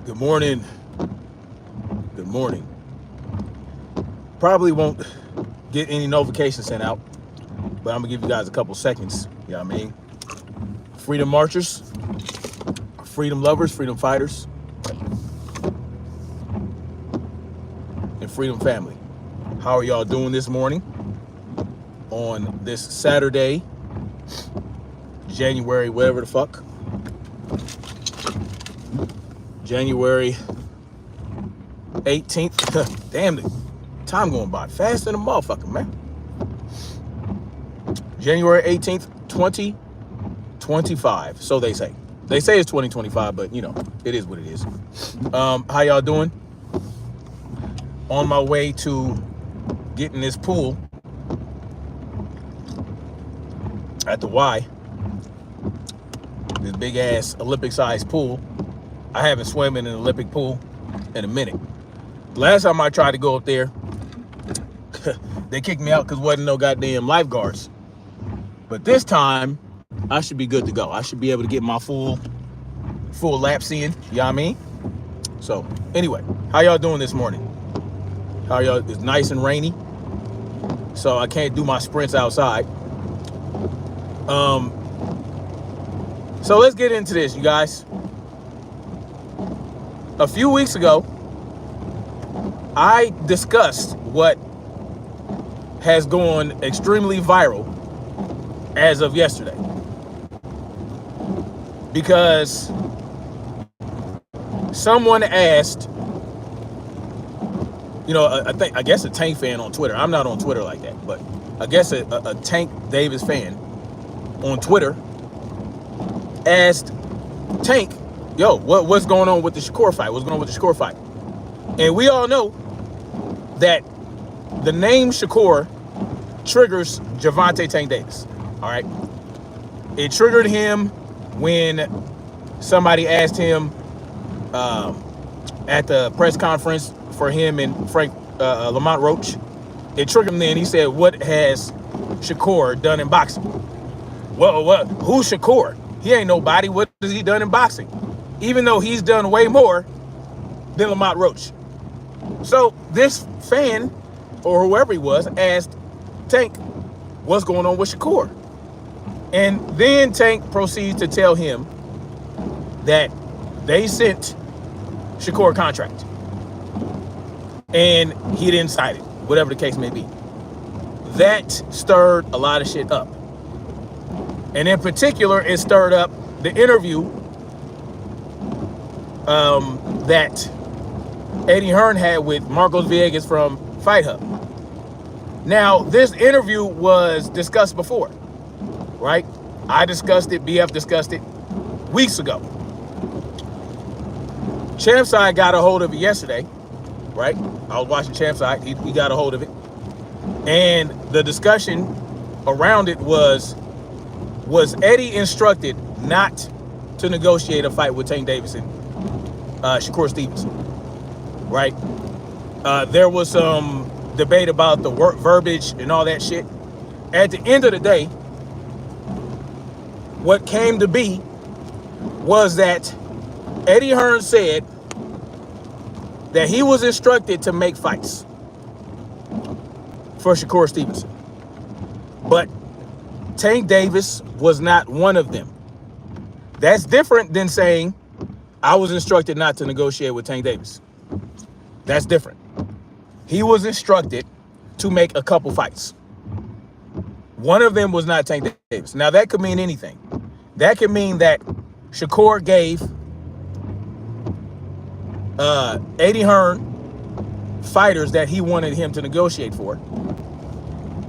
Good morning. Good morning. Probably won't get any notifications sent out, but I'm gonna give you guys a couple seconds. You know what I mean? Freedom marchers, freedom lovers, freedom fighters, and freedom family. How are y'all doing this morning on this Saturday, January, whatever the fuck? January 18th. Damn it. Time going by fast than a motherfucker, man. January 18th, 2025. So they say. They say it's 2025, but you know, it is what it is. How y'all doing? On my way to getting this pool at the Y. This big ass Olympic sized pool. I haven't swum in an Olympic pool in a minute. Last time I tried to go up there, they kicked me out because wasn't no goddamn lifeguards. But this time, I should be good to go. I should be able to get my full laps in. You know what I mean? So anyway, how y'all doing this morning? How y'all? It's nice and rainy, so I can't do my sprints outside. So let's get into this, you guys. A few weeks ago, I discussed what has gone extremely viral as of yesterday. Because someone asked, you know, I guess a Tank fan on Twitter. I'm not on Twitter like that, but I guess a Tank Davis fan on Twitter asked Tank, yo, what's going on with the Shakur fight? What's going on with the Shakur fight? And we all know that the name Shakur triggers Gervonta Tank Davis. All right. It triggered him when somebody asked him at the press conference for him and Frank Lamont Roach. It triggered him then. He said, what has Shakur done in boxing? What? Who's Shakur? He ain't nobody. What has he done in boxing? Even though he's done way more than Lamont Roach. So this fan, or whoever he was, asked Tank, what's going on with Shakur? And then Tank proceeds to tell him that they sent Shakur a contract. And he didn't sign it, whatever the case may be. That stirred a lot of shit up. And in particular, it stirred up the interview that Eddie Hearn had with Marcos Villegas from Fight Hub. Now, this interview was discussed before, right? I discussed it, BF discussed it weeks ago. Champside got a hold of it yesterday, right? I was watching Champside, he got a hold of it. And the discussion around it was Eddie instructed not to negotiate a fight with Tank Davis and Shakur Stevenson, right? There was some debate about the verbiage and all that shit. At the end of the day, what came to be was that Eddie Hearn said that he was instructed to make fights for Shakur Stevenson. But Tank Davis was not one of them. That's different than saying, I was instructed not to negotiate with Tank Davis. That's different. He was instructed to make a couple fights. One of them was not Tank Davis. Now, that could mean anything. That could mean that Shakur gave Eddie Hearn fighters that he wanted him to negotiate for.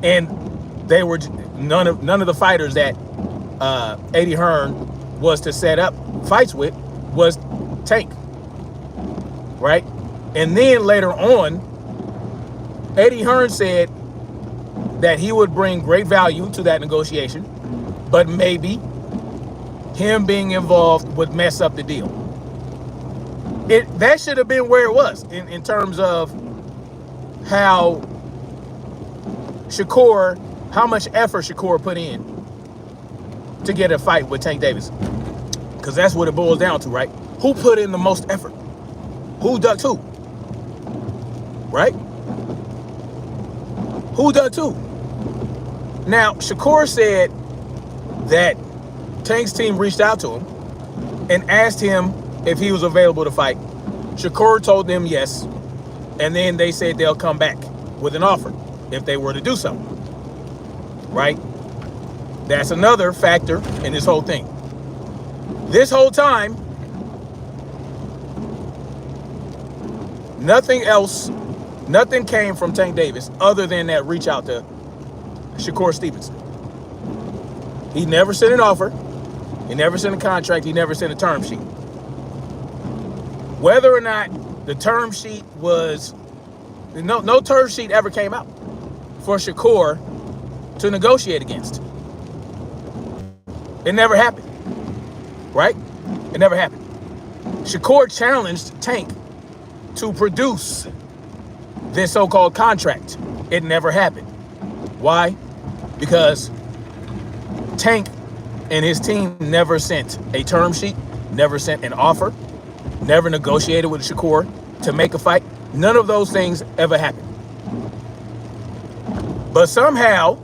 And they were none of the fighters that Eddie Hearn was to set up fights with was Tank, right? And then later on, Eddie Hearn said that he would bring great value to that negotiation, but maybe him being involved would mess up the deal. That should have been where it was in terms of how much effort Shakur put in to get a fight with Tank Davis. Because that's what it boils down to, right? Who put in the most effort? Who ducked who? Right? Who ducked who? Now, Shakur said that Tank's team reached out to him and asked him if he was available to fight. Shakur told them yes, and then they said they'll come back with an offer if they were to do something. Right? That's another factor in this whole thing. This whole time, nothing came from Tank Davis other than that reach out to Shakur Stevenson. He never sent an offer. He never sent a contract. He never sent a term sheet. Whether or not the term sheet was, no term sheet ever came out for Shakur to negotiate against. It never happened, right? It never happened. Shakur challenged Tank to produce this so-called contract. It never happened. Why? Because Tank and his team never sent a term sheet, never sent an offer, never negotiated with Shakur to make a fight. None of those things ever happened. But somehow,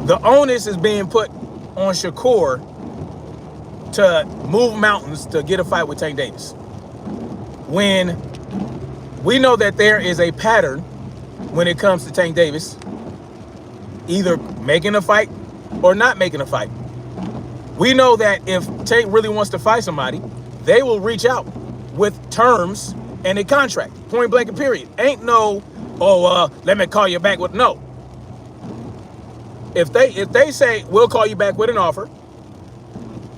the onus is being put on Shakur to move mountains to get a fight with Tank Davis, when we know that there is a pattern when it comes to Tank Davis either making a fight or not making a fight. We know that if Tank really wants to fight somebody, they will reach out with terms and a contract, point blank and period. Ain't no, let me call you back with, no. If they say, we'll call you back with an offer,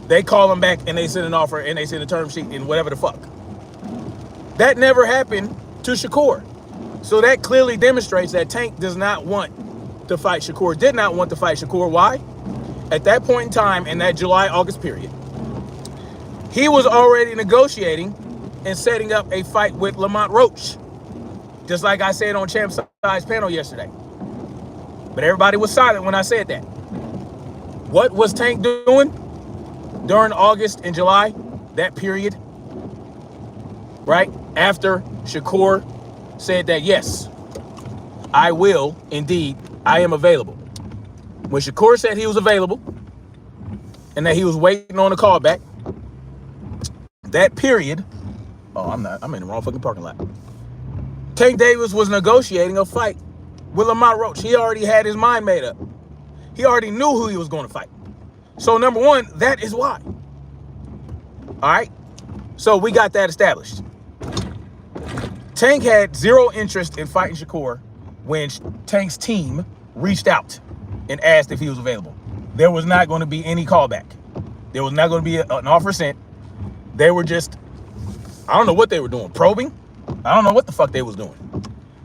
they call them back and they send an offer and they send a term sheet and whatever the fuck. That never happened to Shakur. So that clearly demonstrates that Tank does not want to fight Shakur, did not want to fight Shakur. Why? At that point in time, in that July-August period, he was already negotiating and setting up a fight with Lamont Roach, just like I said on Champ Size panel yesterday. But everybody was silent when I said that. What was Tank doing during August and July, that period? Right? After Shakur said that, yes, I will, indeed, I am available. When Shakur said he was available and that he was waiting on a call back, that period, I'm in the wrong fucking parking lot. Tank Davis was negotiating a fight with Lamont Roach. He already had his mind made up. He already knew who he was going to fight. So number one, that is why. All right? So we got that established. Tank had zero interest in fighting Shakur when Tank's team reached out and asked if he was available. There was not going to be any callback. There was not going to be an offer sent. They were just, I don't know what they were doing, probing. I don't know what the fuck they was doing.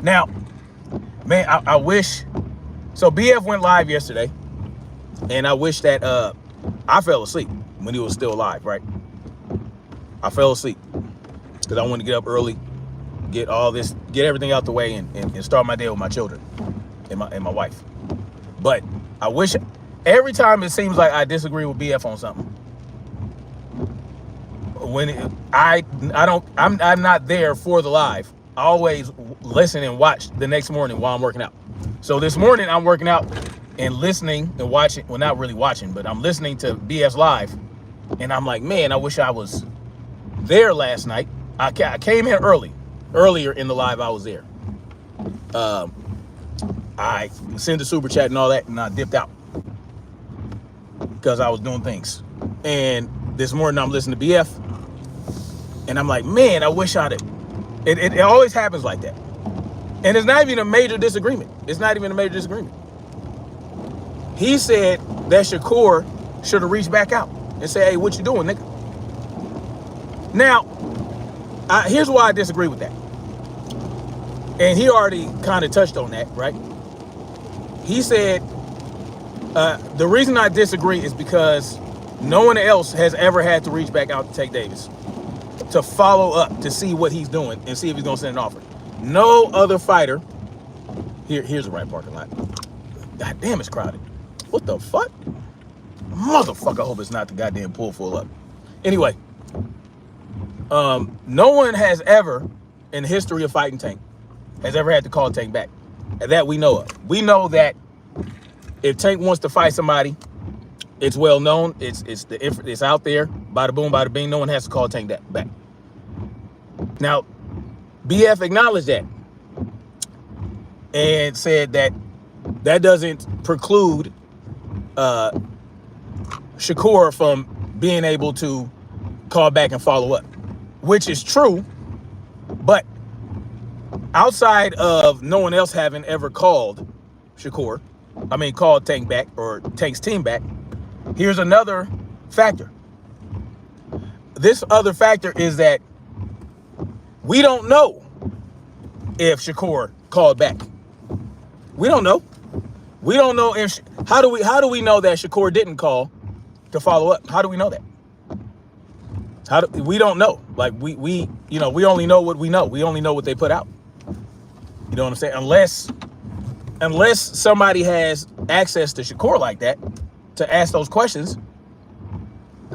Now, man, I wish, so BF went live yesterday, and I wish that, I fell asleep when he was still alive, right? I fell asleep because I wanted to get up early, get everything out the way and start my day with my children and my wife. But I wish, every time it seems like I disagree with BF on something, when I'm not there for the live, I always listen and watch the next morning while I'm working out. So this morning I'm working out and listening and watching, well, not really watching, but I'm listening to BF's live, and I'm like, man, I wish I was there last night. I came in earlier in the live. I was there. I sent the super chat and all that, and I dipped out because I was doing things. And this morning I'm listening to BF, and I'm like, man, I wish I'd. It always happens like that, and it's not even a major disagreement. It's not even a major disagreement. He said that Shakur should have reached back out and said, hey, what you doing, nigga? Now, here's why I disagree with that. And he already kind of touched on that, right? He said, the reason I disagree is because no one else has ever had to reach back out to Tank Davis to follow up to see what he's doing and see if he's going to send an offer. No other fighter. Here's the right parking lot. God damn, it's crowded. What the fuck? Motherfucker, I hope it's not the goddamn pool full up. Anyway, No one has ever, in the history of fighting Tank, has ever had to call Tank back. That we know of. We know that if Tank wants to fight somebody, it's well known. It's out there. Bada boom, bada bing. No one has to call Tank back. Now, BF acknowledged that and said that doesn't preclude Shakur from being able to call back and follow up, which is true. But outside of no one else having ever called called Tank back or Tank's team back, here's another factor. This other factor is that we don't know if Shakur called back. We don't know. We don't know if how do we know that Shakur didn't call to follow up? How do we know that? We don't know. Like we only know what we know. We only know what they put out. You know what I'm saying? Unless somebody has access to Shakur like that to ask those questions,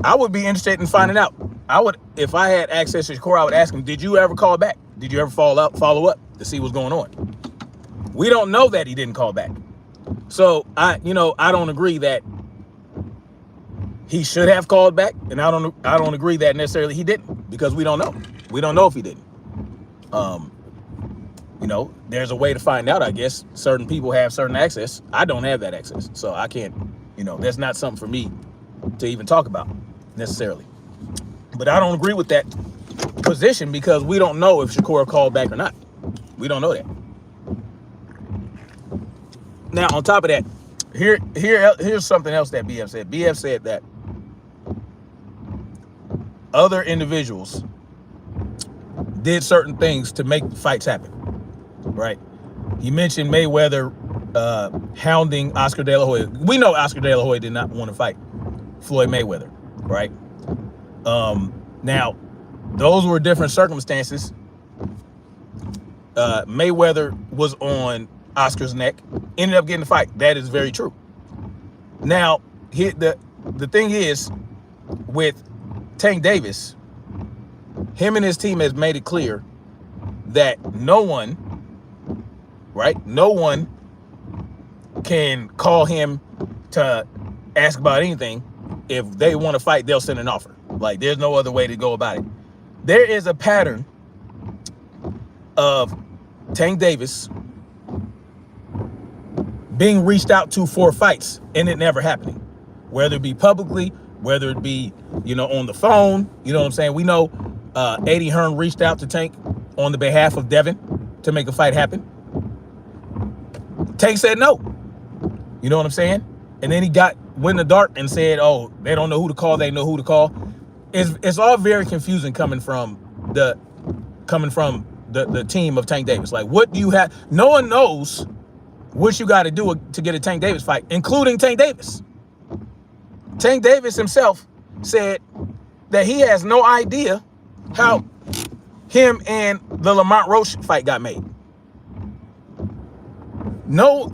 I would be interested in finding out. If I had access to Shakur, I would ask him, did you ever call back? Did you ever follow up to see what's going on? We don't know that he didn't call back. So I don't agree that he should have called back, and I don't agree that necessarily he didn't, because we don't know. We don't know if he didn't. There's a way to find out, I guess. Certain people have certain access. I don't have that access, so I can't. That's not something for me to even talk about necessarily. But I don't agree with that position because we don't know if Shakur called back or not. We don't know that. Now, on top of that, here's something else that BF said. BF said that other individuals did certain things to make fights happen, right? He mentioned Mayweather hounding Oscar De La Hoya. We know Oscar De La Hoya did not want to fight Floyd Mayweather, right? Now, those were different circumstances. Mayweather was on Oscar's neck, ended up getting the fight. That is very true. Now, the thing is, with Tank Davis, him and his team has made it clear that no one can call him to ask about anything. If they want to fight, they'll send an offer. Like, there's no other way to go about it. There is a pattern of Tank Davis being reached out to for fights and it never happening, whether it be publicly, whether it be, on the phone. You know what I'm saying? We know Eddie Hearn reached out to Tank on the behalf of Devin to make a fight happen. Tank said no. You know what I'm saying? And then he went in the dark and said, oh, they don't know who to call. They know who to call. It's all very confusing coming from the team of Tank Davis. Like, what do you have? No one knows what you got to do to get a Tank Davis fight, including Tank Davis. Tank Davis himself said that he has no idea how him and the Lamont Roach fight got made. No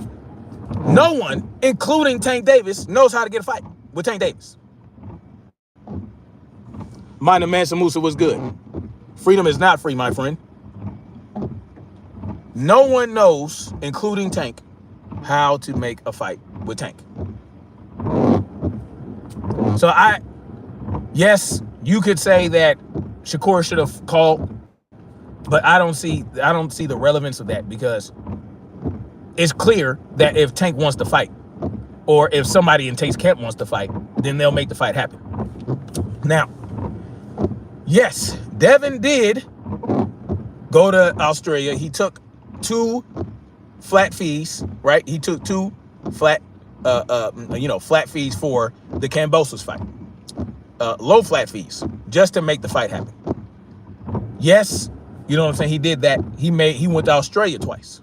one, including Tank Davis, knows how to get a fight with Tank Davis. Minor Mansa Musa was good. Freedom is not free, my friend. No one knows, including Tank, how to make a fight with Tank. So yes, you could say that Shakur should have called, but I don't see the relevance of that, because it's clear that if Tank wants to fight, or if somebody in Tank's camp wants to fight, then they'll make the fight happen. Now, yes, Devin did go to Australia. He took 2 flat fees, right? He took 2 flat fees for the Kambosos fight. Low flat fees, just to make the fight happen. Yes, you know what I'm saying? He did that. He went to Australia twice.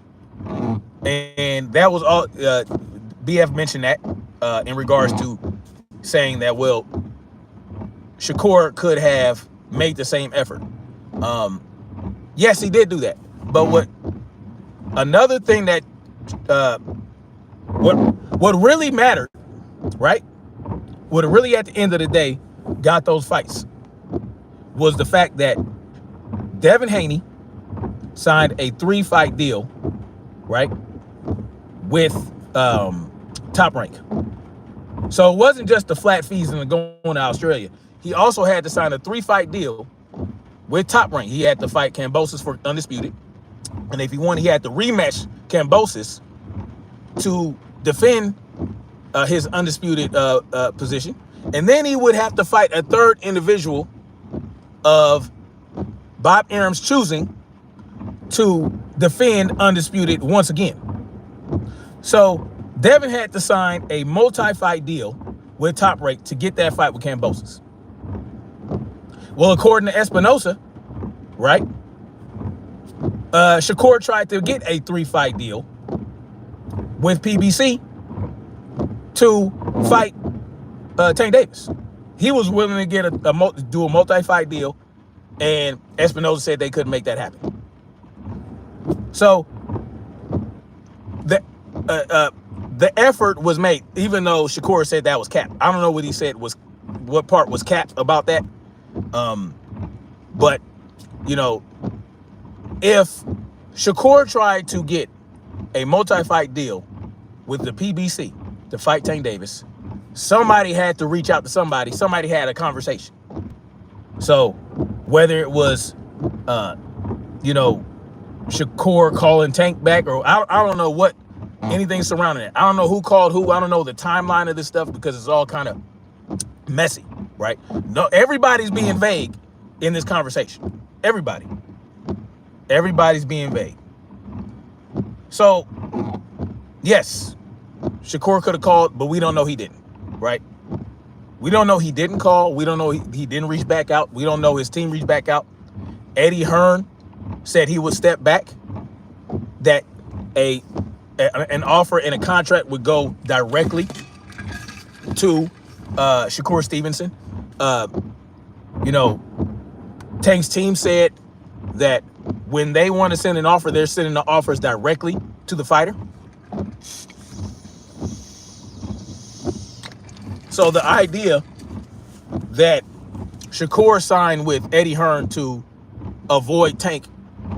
And that was all. BF mentioned that in regards to saying that, well, Shakur could have made the same effort. Yes, he did do that. But another thing that what really mattered, right? What really at the end of the day got those fights was the fact that Devin Haney signed a 3-fight deal, right, with Top Rank. So it wasn't just the flat fees and going to Australia. He also had to sign a 3-fight deal with Top Rank. He had to fight Kambosos for Undisputed. And if he won, he had to rematch Kambosos to defend his Undisputed position. And then he would have to fight a third individual of Bob Arum's choosing to defend Undisputed once again. So Devin had to sign a multi-fight deal with Top Rank to get that fight with Kambosos. Well, according to Espinosa, right, Shakur tried to get a 3-fight deal with PBC to fight Tank Davis. He was willing to get do a multi-fight deal, and Espinosa said they couldn't make that happen. So the effort was made, even though Shakur said that was capped. I don't know what he said what part was capped about that. But you know, if Shakur tried to get a multi-fight deal with the PBC to fight Tank Davis, somebody had to reach out to somebody. Somebody had a conversation. So whether it was, you know, Shakur calling Tank back, or I don't know what, anything surrounding it. I don't know who called who. I don't know the timeline of this stuff because it's all kind of messy, right? No, everybody's being vague in this conversation. Everybody's being vague. So, yes, Shakur could have called, but we don't know he didn't, right? We don't know he didn't call. We don't know he didn't reach back out. We don't know his team reached back out. Eddie Hearn said he would step back, that an offer and a contract would go directly to Shakur Stevenson. You know, Tank's team said that when they want to send an offer, they're sending the offers directly to the fighter. So the idea that Shakur signed with Eddie Hearn to avoid Tank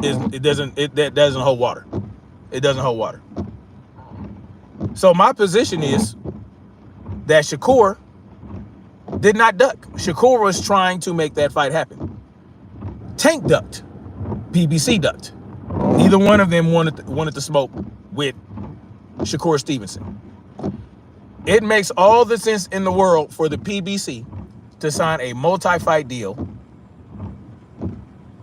that doesn't hold water. It doesn't hold water. So my position is that Shakur did not duck. Shakur was trying to make that fight happen. Tank ducked. PBC ducked. Neither one of them wanted to smoke with Shakur Stevenson. It makes all the sense in the world for the PBC to sign a multi-fight deal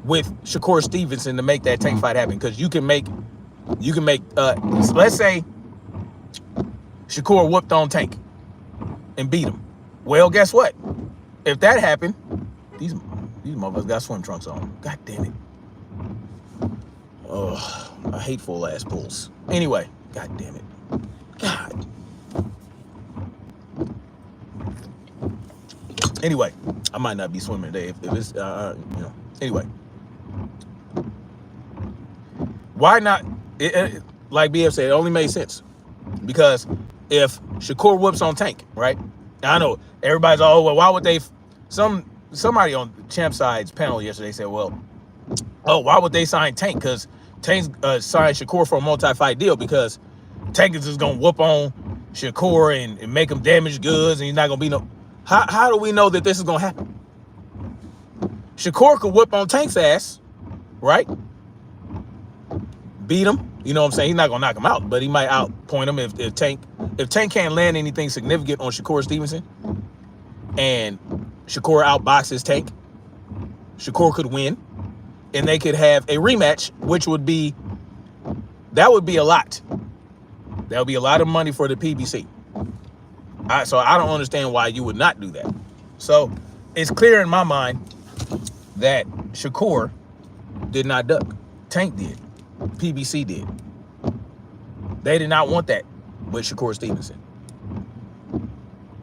with Shakur Stevenson to make that Tank fight happen, because you can make let's say Shakur whooped on Tank and beat him. Well, guess what? If that happened, these motherfuckers got swim trunks on. God damn it. Oh, I hate full ass pulls. Anyway, god damn it. God. Anyway, I might not be swimming today if it's you know. Anyway, why not? Like BF said, it only made sense because if Shakur whoops on Tank, right? I know everybody's all, well, why would they? Somebody on Champ Side's panel yesterday said, well, oh, why would they sign Tank? Because Tank's signed Shakur for a multi-fight deal because Tank is just gonna whoop on Shakur and make him damaged goods, and he's not gonna be no. How do we know that this is gonna happen? Shakur could whip on Tank's ass, right? Beat him. You know what I'm saying? He's not gonna knock him out, but he might outpoint him if Tank can't land anything significant on Shakur Stevenson, and Shakur outboxes Tank, Shakur could win, and they could have a rematch, which would be a lot. That would be a lot of money for the PBC. So I don't understand why you would not do that. So it's clear in my mind that Shakur did not duck. Tank did. PBC did. They did not want that with Shakur Stevenson.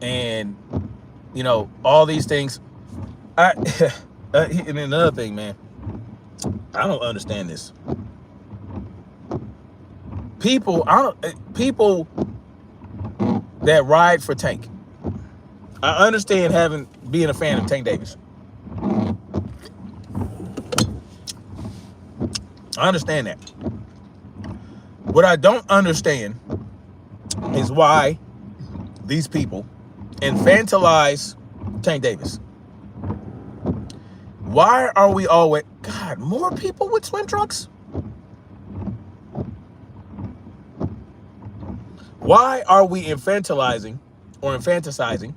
And, you know, all these things. And another thing, man, I don't understand this. People that ride for Tank. I understand being a fan of Tank Davis. I understand that. What I don't understand is why these people infantilize Tank Davis. Why are we always, God, more people with swim trunks? Why are we infantilizing or infanticizing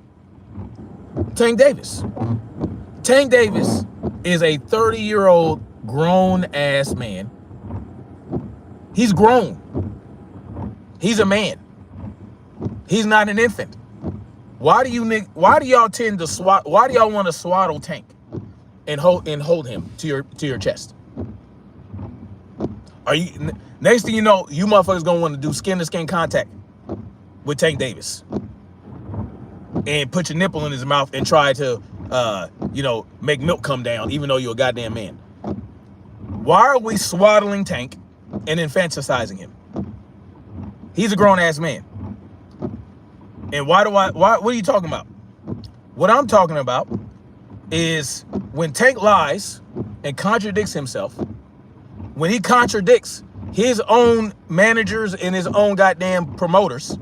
Tank Davis? Tank Davis is a 30-year-old grown-ass man. He's grown. He's a man. He's not an infant. Why do y'all tend to why do y'all want to swaddle Tank and hold him to your chest? Are you, next thing you know, you motherfuckers gonna want to do skin to skin contact with Tank Davis and put your nipple in his mouth and try to make milk come down, even though you're a goddamn man. Why are we swaddling Tank and infanticizing him? He's a grown-ass man. And what are you talking about? What I'm talking about is when Tank lies and contradicts himself, when he contradicts his own managers and his own goddamn promoters,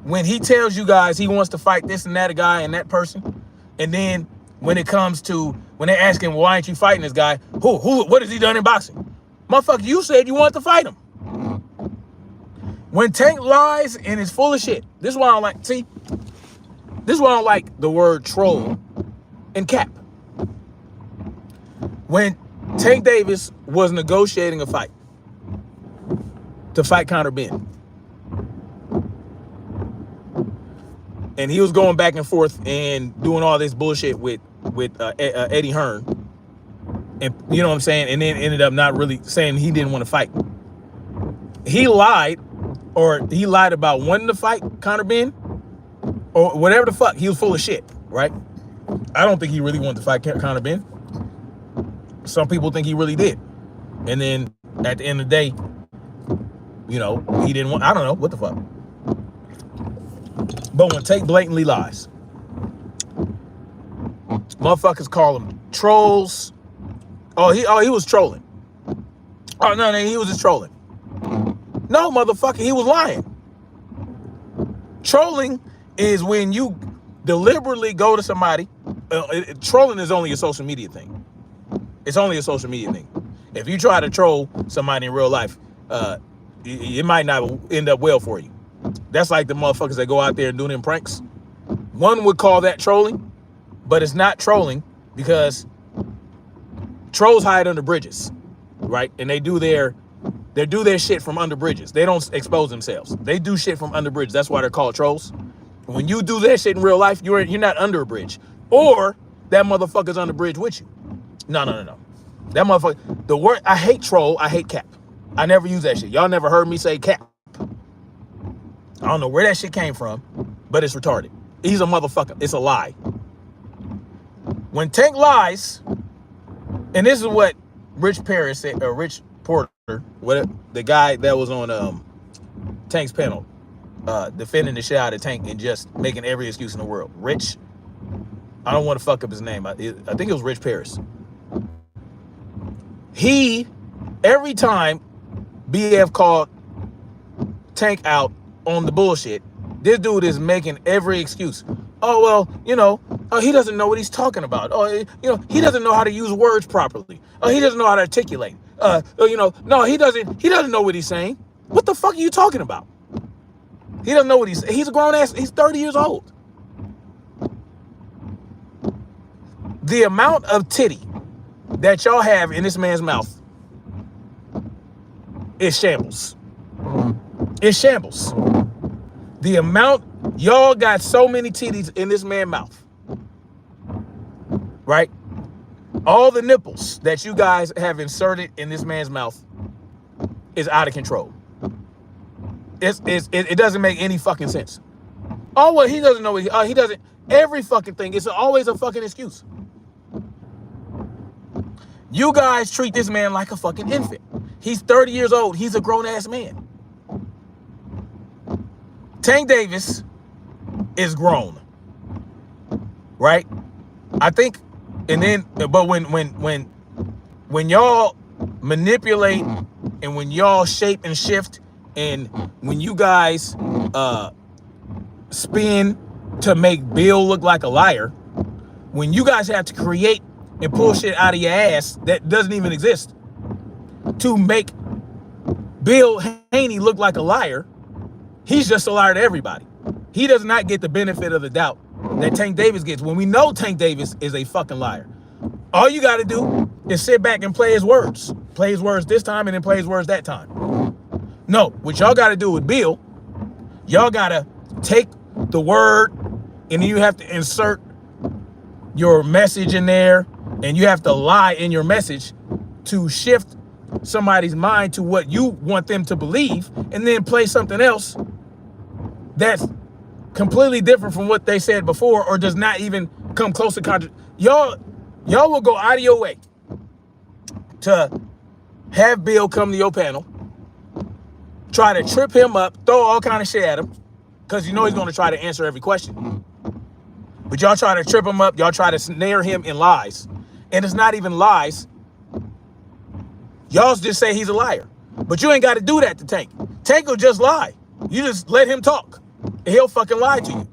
when he tells you guys he wants to fight this and that guy and that person, and then when it comes to, when they ask him, why aren't you fighting this guy? What has he done in boxing? Motherfucker, you said you wanted to fight him. When Tank lies and is full of shit, this is why I don't like, this is why I don't like the word troll and cap. When Tank Davis was negotiating a fight to fight Conor Ben, and he was going back and forth and doing all this bullshit with Eddie Hearn, and you know what I'm saying, and then ended up not really saying he didn't want to fight. He lied about wanting to fight Conor Ben, or whatever the fuck. He was full of shit, right? I don't think he really wanted to fight Conor Ben. Some people think he really did. And then at the end of the day, he didn't want, I don't know, what the fuck. But when Tank blatantly lies, motherfuckers call him trolls. Oh, he was trolling. Oh, no, he was just trolling. No, motherfucker, he was lying. Trolling is when you deliberately go to somebody. Trolling is only a social media thing. It's only a social media thing. If you try to troll somebody in real life, it might not end up well for you. That's like the motherfuckers that go out there and do them pranks. One would call that trolling, but it's not trolling because trolls hide under bridges, right? And they do their shit from under bridges. They don't expose themselves. They do shit from under bridges. That's why they're called trolls. When you do that shit in real life, you're not under a bridge, or that motherfucker's under the bridge with you. No. That motherfucker. The word, I hate troll. I hate cap. I never use that shit. Y'all never heard me say cap. I don't know where that shit came from, but it's retarded. He's a motherfucker. It's a lie. When Tank lies, and this is what Rich Paris said, or Rich Porter, the guy that was on Tank's panel, defending the shit out of Tank and just making every excuse in the world. Rich, I don't want to fuck up his name. I think it was Rich Paris. Every time BF called Tank out on the bullshit, this dude is making every excuse. Oh, well, he doesn't know what he's talking about. Oh, he doesn't know how to use words properly. Oh, he doesn't know how to articulate. No, he doesn't know what he's saying. What the fuck are you talking about? He doesn't know what he's a grown ass, he's 30 years old. The amount of titty that y'all have in this man's mouth is shambles. It's shambles. The amount, y'all got so many titties in this man's mouth, right? All the nipples that you guys have inserted in this man's mouth is out of control. It doesn't make any fucking sense. Oh, well, he doesn't know what he doesn't. Every fucking thing. It's always a fucking excuse. You guys treat this man like a fucking infant. He's 30 years old. He's a grown-ass man. Tank Davis is grown, right? I think, and then, but when y'all manipulate, and when y'all shape and shift, and when you guys spin to make Bill look like a liar, when you guys have to create and pull shit out of your ass that doesn't even exist to make Bill Haney look like a liar, he's just a liar to everybody. He does not get the benefit of the doubt that Tank Davis gets when we know Tank Davis is a fucking liar. All you got to do is sit back and play his words. Play his words this time and then play his words that time. No, what y'all got to do with Bill, y'all got to take the word and then you have to insert your message in there, and you have to lie in your message to shift somebody's mind to what you want them to believe, and then play something else that's completely different from what they said before or does not even come close to y'all will go out of your way to have Bill come to your panel, try to trip him up, throw all kind of shit at him, because you know he's going to try to answer every question. But y'all try to trip him up, y'all try to snare him in lies. And it's not even lies. Y'all just say he's a liar. But you ain't got to do that to Tank. Tank will just lie. You just let him talk. And he'll fucking lie to you.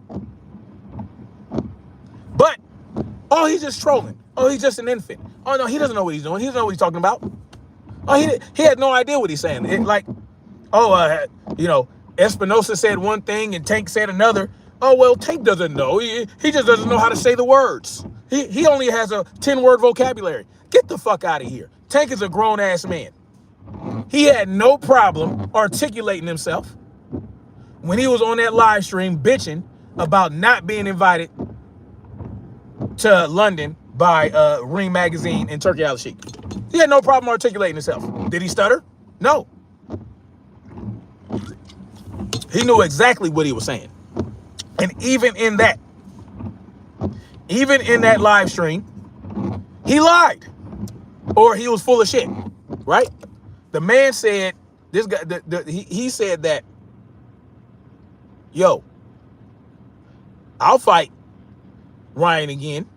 But, oh, he's just trolling. Oh, he's just an infant. Oh, no, he doesn't know what he's doing. He doesn't know what he's talking about. Oh, he had no idea what he's saying. Espinosa said one thing and Tank said another. Oh, well, Tank doesn't know. He just doesn't know how to say the words. He only has a 10-word vocabulary. Get the fuck out of here. Tank is a grown-ass man. He had no problem articulating himself when he was on that live stream bitching about not being invited to London by Ring Magazine and Turkey Al Sheikh. He had no problem articulating himself. Did he stutter? No. He knew exactly what he was saying. And even in that live stream, he lied. Or he was full of shit, right? The man said, this guy, he said that, yo, I'll fight Ryan again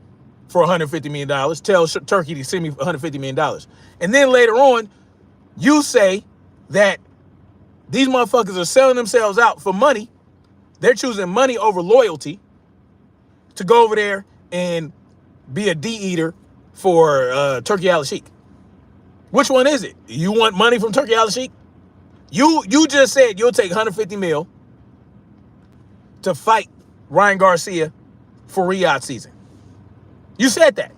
for $150 million. Tell Turkey to send me $150 million. And then later on, you say that these motherfuckers are selling themselves out for money. They're choosing money over loyalty to go over there and be a D-eater for Turkey Al Sheikh. Which one is it? You want money from Turkey Al Sheikh? You just said you'll take $150 million to fight Ryan Garcia for Riyadh season. You said that.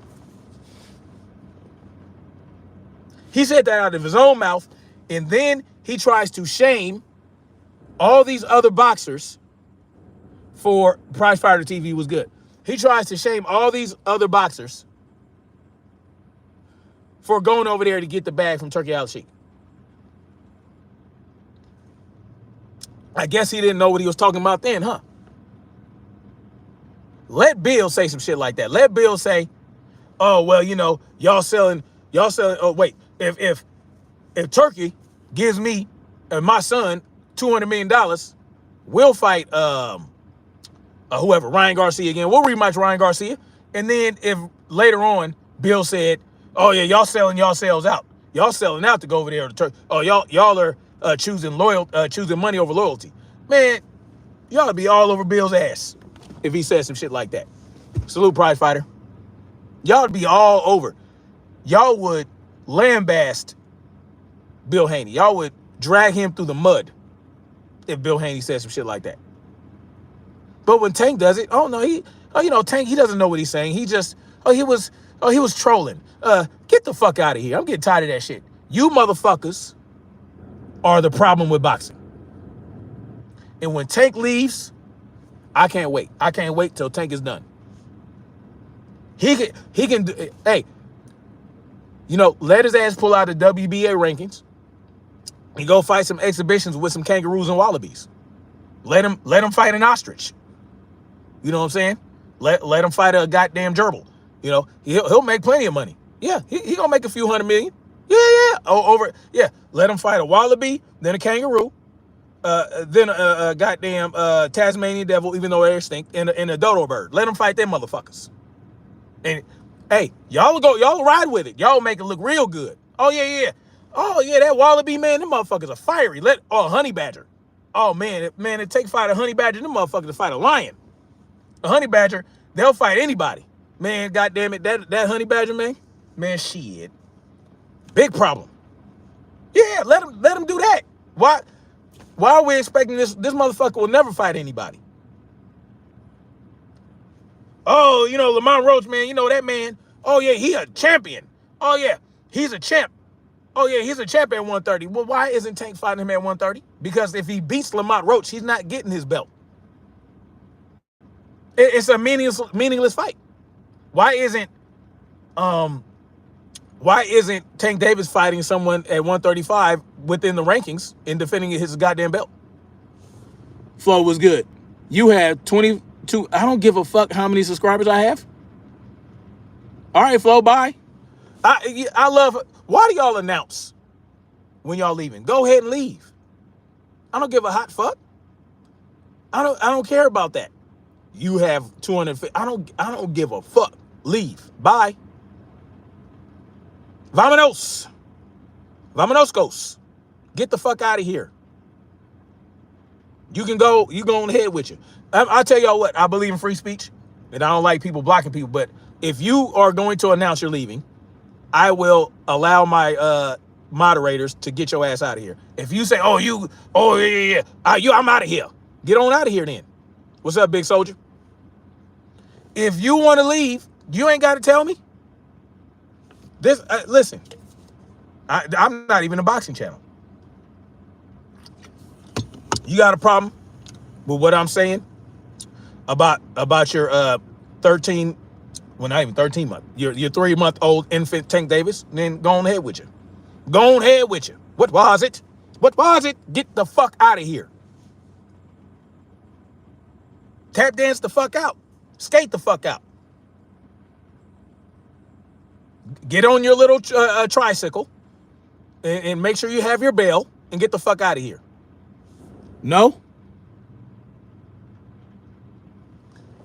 He said that out of his own mouth, and then he tries to shame all these other boxers for Prize Fighter TV was good. He tries to shame all these other boxers for going over there to get the bag from Turkey Al Sheikh. I guess he didn't know what he was talking about then, huh? Let Bill say some shit like that. Let Bill say, oh, well, y'all selling, oh, wait, if Turkey gives me and my son $200 million, we'll fight whoever, Ryan Garcia again. We'll rematch Ryan Garcia. And then if later on Bill said, oh yeah, y'all selling yourselves out. Y'all selling out to go over there to Turkey. Oh, y'all are choosing money over loyalty. Man, y'all would be all over Bill's ass if he said some shit like that. Salute, Prize Fighter. Y'all would be all over. Y'all would lambaste Bill Haney. Y'all would drag him through the mud if Bill Haney said some shit like that. But when Tank does it, Tank, he doesn't know what he's saying. He was trolling. Get the fuck out of here. I'm getting tired of that shit. You motherfuckers are the problem with boxing. And when Tank leaves, I can't wait. I can't wait till Tank is done. He can do, hey, let his ass pull out the WBA rankings and go fight some exhibitions with some kangaroos and wallabies. Let him fight an ostrich. You know what I'm saying? Let him fight a goddamn gerbil. He'll make plenty of money. Yeah, he gonna make a few $100 million. Yeah. Let him fight a wallaby, then a kangaroo, then a goddamn Tasmanian devil, even though they're extinct, and a dodo bird. Let him fight them motherfuckers. And hey, y'all ride with it. Y'all make it look real good. Oh, yeah. Oh, yeah, that Wallaby, man, them motherfuckers are fiery. Honey badger. Oh, man, it take fight a honey badger, them motherfuckers to fight a lion. A honey badger, they'll fight anybody. Man, goddamn it, that honey badger, man, shit. Big problem. Yeah, let him do that. Why are we expecting this motherfucker will never fight anybody? Oh, Lamont Roach, man, that man. Oh, yeah, he a champion. Oh, yeah, he's a champ. Oh, yeah, he's a champ at 130. Well, why isn't Tank fighting him at 130? Because if he beats Lamont Roach, he's not getting his belt. It's a meaningless fight. Why isn't Tank Davis fighting someone at 135 within the rankings and defending his goddamn belt? Flow was good. You have 22. I don't give a fuck how many subscribers I have. All right, Flo, bye. I love. Why do y'all announce when y'all leaving? Go ahead and leave. I don't give a hot fuck. I don't care about that. You have 250. I don't give a fuck. Leave. Bye. Vamonos. Vamonoscos. Get the fuck out of here. You go on ahead with you. I'll tell y'all what, I believe in free speech, and I don't like people blocking people, but if you are going to announce you're leaving, I will allow my moderators to get your ass out of here. If you say, I'm out of here. Get on out of here then. What's up, big soldier? If you want to leave, you ain't got to tell me. Listen, I'm not even a boxing channel. You got a problem with what I'm saying about your 13, well, not even 13 month, your 3-month-old infant Tank Davis? Then go on ahead with you. Go on ahead with you. What was it? Get the fuck out of here. Tap dance the fuck out. Skate the fuck out. Get on your little tricycle and make sure you have your bail and get the fuck out of here. No?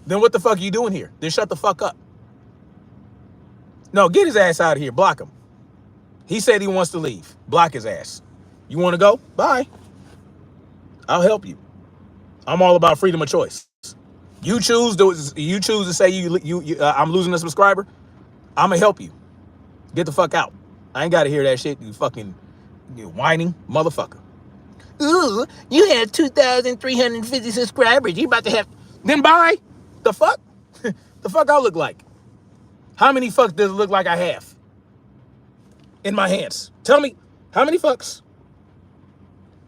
Then what the fuck are you doing here? Then shut the fuck up. No, get his ass out of here. Block him. He said he wants to leave. Block his ass. You want to go? Bye. I'll help you. I'm all about freedom of choice. You choose to say I'm losing a subscriber. I'm gonna help you. Get the fuck out. I ain't got to hear that shit. You fucking whining motherfucker. Ooh, you have 2,350 subscribers. You about to have. Then bye. The fuck? The fuck I look like? How many fucks does it look like I have in my hands? Tell me, how many fucks?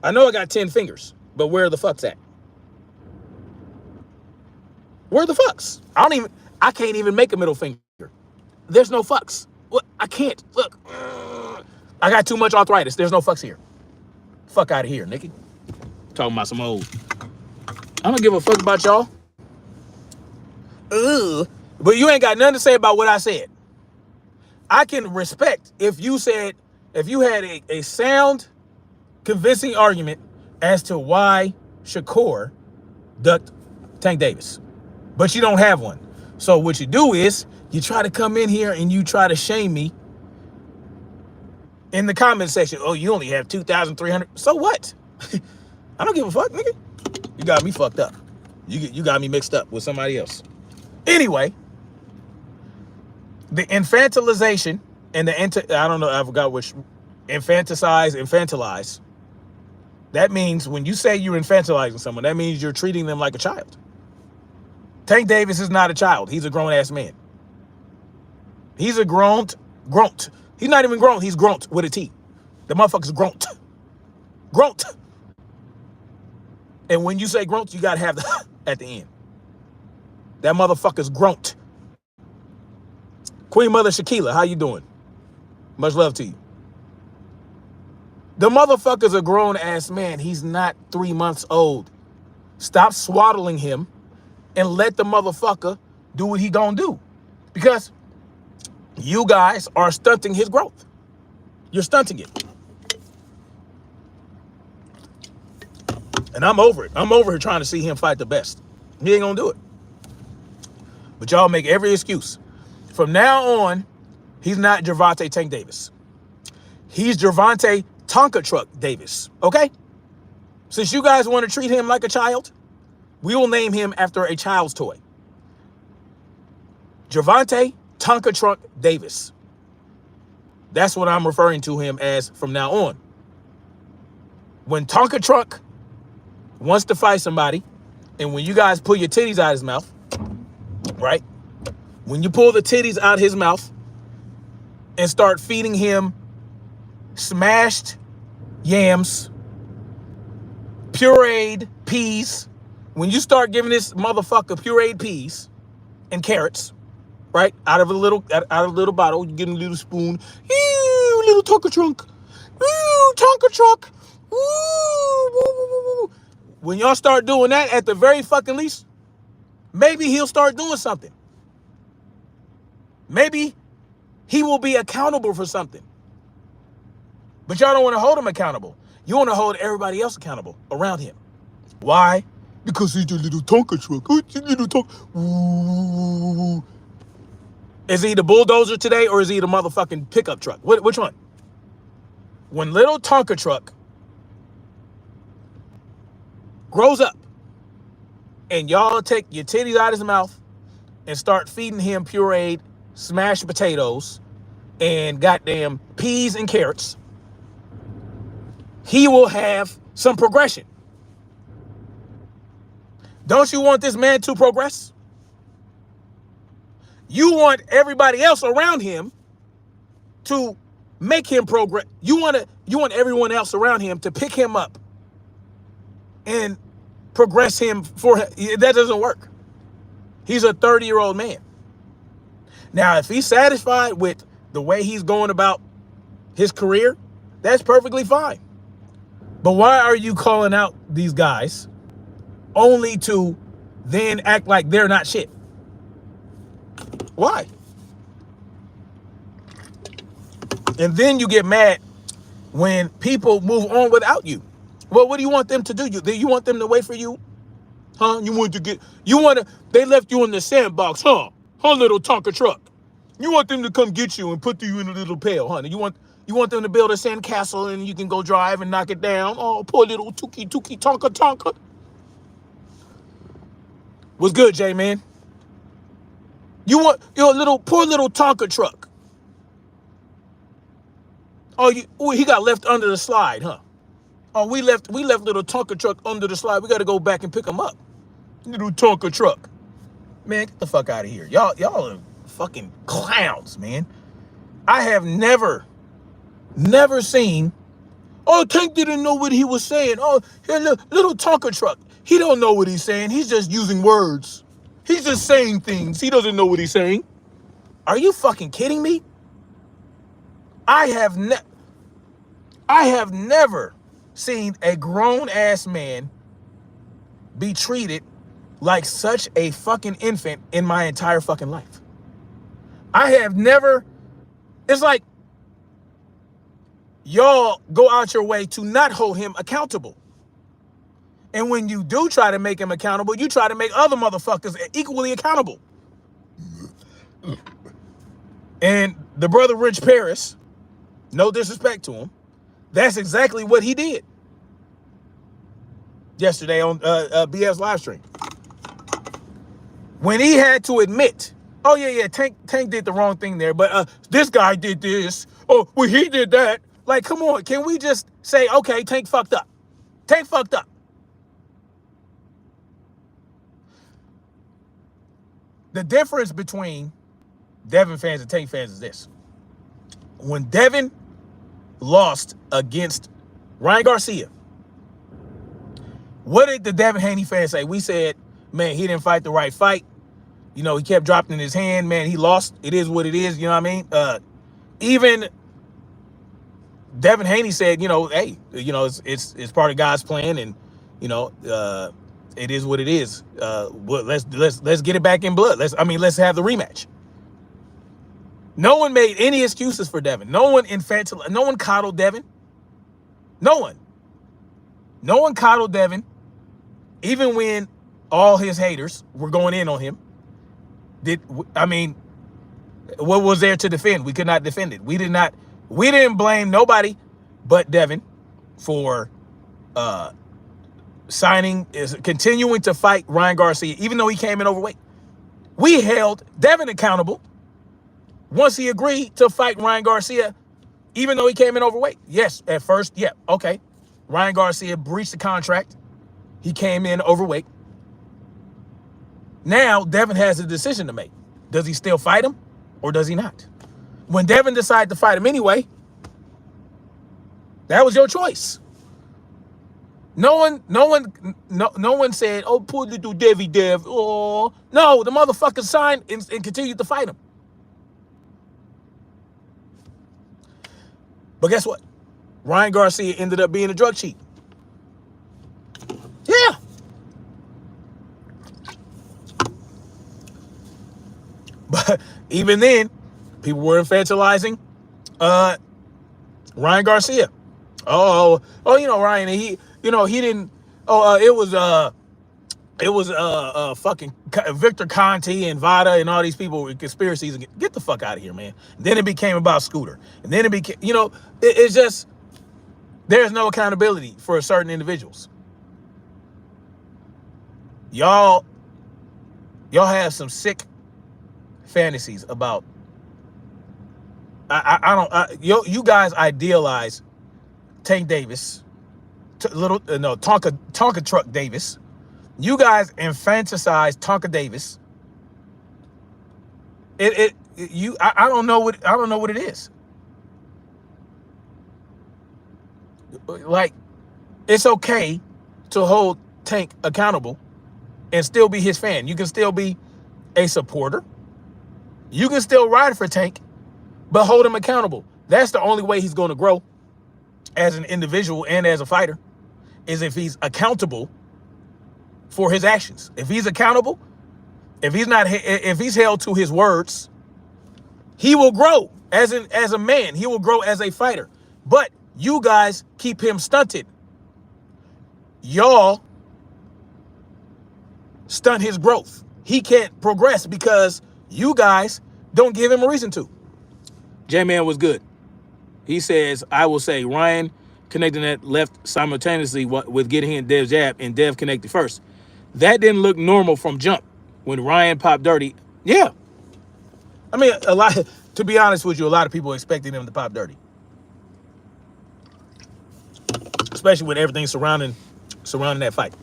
I know I got 10 fingers, but where are the fucks at? Where are the fucks? I can't even make a middle finger. There's no fucks. What? I can't. Look. I got too much arthritis. There's no fucks here. Fuck out of here, Nikki. Talking about some old. I don't give a fuck about y'all. But you ain't got nothing to say about what I said. I can respect if you had a sound, convincing argument as to why Shakur ducked Tank Davis. But you don't have one. So what you do is you try to come in here and you try to shame me in the comment section. Oh, you only have 2,300. So what? I don't give a fuck, nigga. You got me fucked up. You got me mixed up with somebody else. Anyway, the infantilization and I don't know, I forgot which, infantilize. That means when you say you're infantilizing someone, that means you're treating them like a child. Tank Davis is not a child. He's a grown-ass man. He's a grown. He's not even grown. He's grown with a T. The motherfucker's grown. Grown. And when you say grown, you got to have the at the end. That motherfucker's grown. Queen Mother Shaquila, how you doing? Much love to you. The motherfucker's a grown-ass man. He's not 3 months old. Stop swaddling him and let the motherfucker do what he gonna do. Because you guys are stunting his growth. You're stunting it. And I'm over it. I'm over here trying to see him fight the best. He ain't gonna do it. But y'all make every excuse. From now on, he's not Gervonta Tank Davis. He's Gervonta Tonka Truck Davis, okay? Since you guys want to treat him like a child, we will name him after a child's toy. Gervonta Tonka Truck Davis. That's what I'm referring to him as from now on. When Tonka Truck wants to fight somebody, and when you guys pull your titties out of his mouth, right? When you pull the titties out of his mouth and start feeding him smashed yams, pureed peas, when you start giving this motherfucker pureed peas and carrots, right, out of a little bottle, you get a little spoon, ew, little Tonka Truck, ooh, Tonka Truck, ooh. When y'all start doing that, at the very fucking least, maybe he'll start doing something. Maybe he will be accountable for something. But y'all don't want to hold him accountable. You want to hold everybody else accountable around him. Why? Because he's a little Tonka Truck. Little Tonka. Ooh. Is he the bulldozer today, or is he the motherfucking pickup truck? Which one? When little Tonka Truck grows up and y'all take your titties out of his mouth and start feeding him pureed smashed potatoes and goddamn peas and carrots, he will have some progression. Don't you want this man to progress? You want everybody else around him to make him progress. You want everyone else around him to pick him up and progress him for him. That doesn't work. He's a 30-year-old man. Now, if he's satisfied with the way he's going about his career, that's perfectly fine. But why are you calling out these guys only to then act like they're not shit? Why? And then you get mad when people move on without you. Well, what do you want them to do? You want them to wait for you? Huh? They left you in the sandbox, huh? Huh, little Tonka Truck? You want them to come get you and put you in a little pail, honey? You want them to build a sand castle and you can go drive and knock it down? Oh, poor little Tuki Tonka. What's good, Jay, man? You're a poor little Tonka Truck. Oh, he got left under the slide, huh? Oh, we left little Tonka Truck under the slide. We got to go back and pick him up. Little Tonka Truck. Man, get the fuck out of here. Y'all are fucking clowns, man. I have never seen, oh, Tank didn't know what he was saying. Oh, little Tonka Truck. He don't know what he's saying. He's just using words. He's just saying things. He doesn't know what he's saying. Are you fucking kidding me? I have never seen a grown-ass man be treated like such a fucking infant in my entire fucking life. I have never, it's like y'all go out your way to not hold him accountable. And when you do try to make him accountable, you try to make other motherfuckers equally accountable. And the brother Rich Paris, no disrespect to him, that's exactly what he did yesterday on BS live stream. When he had to admit, oh yeah, Tank did the wrong thing there, but this guy did this. Oh, well, he did that. Like, come on, can we just say, okay, Tank fucked up. Tank fucked up. The difference between Devin fans and Tank fans is this. When Devin lost against Ryan Garcia, what did the Devin Haney fans say? We said, man, he didn't fight the right fight. You know, he kept dropping his hand. Man, he lost. It is what it is. You know what I mean? Even Devin Haney said, you know, hey, you know, it's part of God's plan, and you know, it is what it is. Let's get it back in blood. Let's have the rematch. No one made any excuses for Devin. No one no one coddled Devin. No one coddled Devin, even when all his haters were going in on him. What was there to defend? We could not defend it. We did not We didn't blame nobody but Devin for continuing to fight Ryan Garcia, even though he came in overweight. We held Devin accountable once he agreed to fight Ryan Garcia, even though he came in overweight. Yes, at first, yeah, okay. Ryan Garcia breached the contract. He came in overweight. Now, Devin has a decision to make. Does he still fight him or does he not? When Devin decided to fight him anyway, that was your choice. No one said, oh, poor little Devy Dev. Oh, no, the motherfucker signed and continued to fight him. But guess what? Ryan Garcia ended up being a drug cheat. Yeah. But even then, people were infantilizing Ryan Garcia. Oh, Ryan, he didn't. It was fucking Victor Conti and Vada and all these people with conspiracies. Get the fuck out of here, man. Then it became about Scooter, and then it became, it's just there's no accountability for certain individuals. Y'all have some sick fantasies about. You guys idealize Tank Davis, Tonka Truck Davis. You guys infantilize Tonka Davis. I don't know what it is. Like, it's okay to hold Tank accountable and still be his fan. You can still be a supporter. You can still ride for Tank, but hold him accountable. That's the only way he's going to grow as an individual and as a fighter, is if he's accountable for his actions. If he's accountable, if he's held to his words, he will grow as a man. He will grow as a fighter. But you guys keep him stunted. Y'all stunt his growth. He can't progress because you guys don't give him a reason to. J-Man was good. He says, I will say, Ryan connecting that left simultaneously with getting in Dev's jab, and Dev connected first. That didn't look normal from jump. When Ryan popped dirty, yeah. I mean, to be honest with you, a lot of people expected him to pop dirty. Especially with everything surrounding that fight.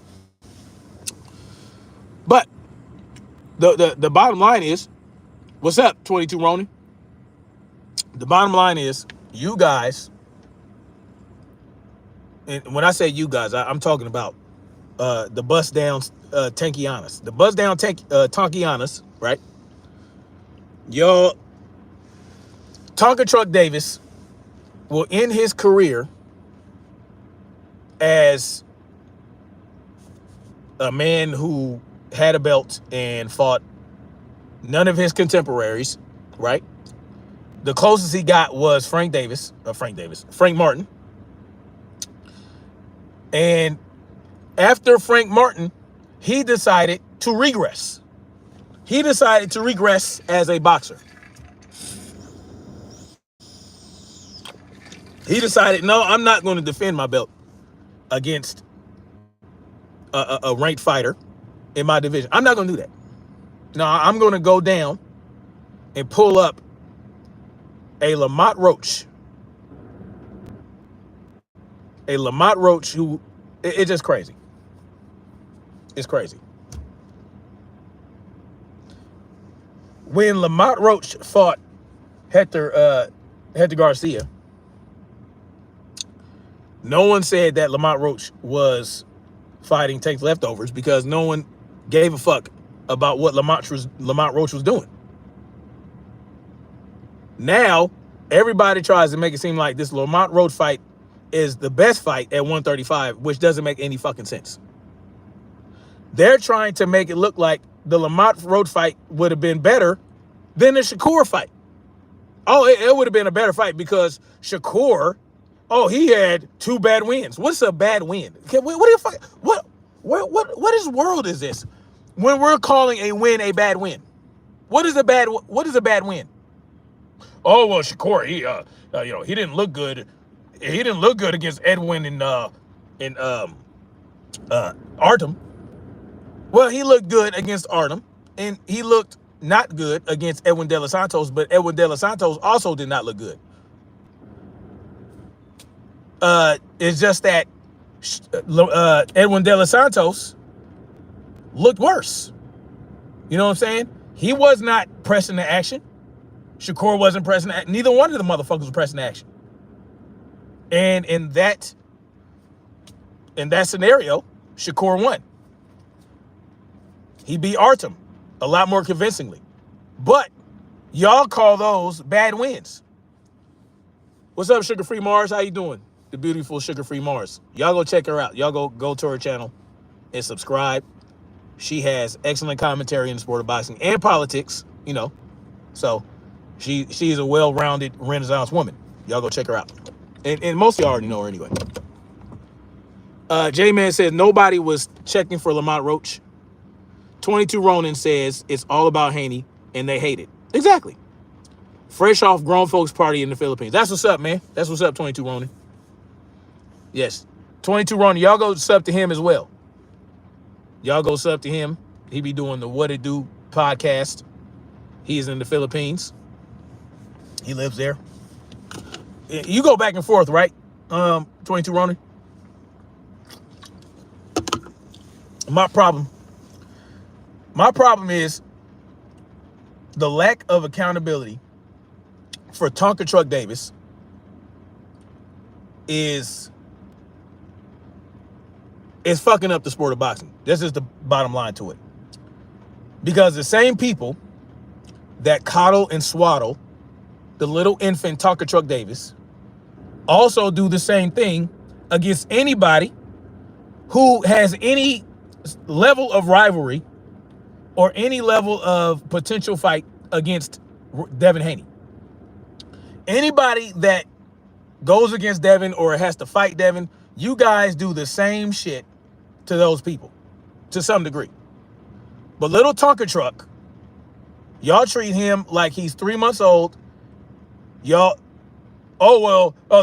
But the bottom line is, what's up, 22 Ronin? The bottom line is, you guys, and when I say you guys, I'm talking about the bust down Tankianas. The bust down Tankianas, right? Yo, Tonka Truck Davis will end his career as a man who had a belt and fought none of his contemporaries, right? The closest he got was Frank Martin. And after Frank Martin, he decided to regress. He decided to regress as a boxer. He decided, no, I'm not going to defend my belt against a ranked fighter in my division. I'm not going to do that. No, I'm going to go down and pull up a Lamont Roach. A Lamont Roach who, it's just crazy. It's crazy. When Lamont Roach fought Hector Garcia, no one said that Lamont Roach was fighting Tank's leftovers because no one gave a fuck about what Lamont Roach was doing. Now, everybody tries to make it seem like this Lamont Roach fight is the best fight at 135, which doesn't make any fucking sense. They're trying to make it look like the Lamont Roach fight would have been better than the Shakur fight. Oh, it would have been a better fight because Shakur, he had 2 bad wins. What's a bad win? What is world is this? When we're calling a win a bad win, what is a bad win? oh well, Shakur, he didn't look good. He didn't look good against Edwin and Artem. Well, he looked good against Artem, and he looked not good against Edwin De Los Santos, but Edwin De Los Santos also did not look good. It's just that Edwin De Los Santos looked worse. You know what I'm saying? He was not pressing the action. Shakur wasn't pressing the action. Neither one of the motherfuckers was pressing the action. And in that scenario, Shakur won. He beat Artem a lot more convincingly. But y'all call those bad wins. What's up, Sugar Free Mars? How you doing? The beautiful Sugar Free Mars. Y'all go check her out. Y'all go to her channel and subscribe. She has excellent commentary in the sport of boxing and politics, you know. So she's a well-rounded Renaissance woman. Y'all go check her out. And most of y'all already know her anyway. J-Man says nobody was checking for Lamont Roach. 22 Ronin says it's all about Haney and they hate it. Exactly. Fresh off grown folks party in the Philippines. That's what's up, man. That's what's up, 22 Ronin. Yes. 22 Ronin, y'all go sub to him as well. Y'all go sub to him. He be doing the What It Do podcast. He is in the Philippines. He lives there. You go back and forth, right? 22 Ronin. My problem is the lack of accountability for Tonka Truck Davis is fucking up the sport of boxing. This is the bottom line to it. Because the same people that coddle and swaddle the little infant Tonka Truck Davis also do the same thing against anybody who has any level of rivalry or any level of potential fight against Devin Haney. Anybody that goes against Devin or has to fight Devin, you guys do the same shit to those people to some degree. But little Tonka Truck, y'all treat him like he's 3 months old. Y'all,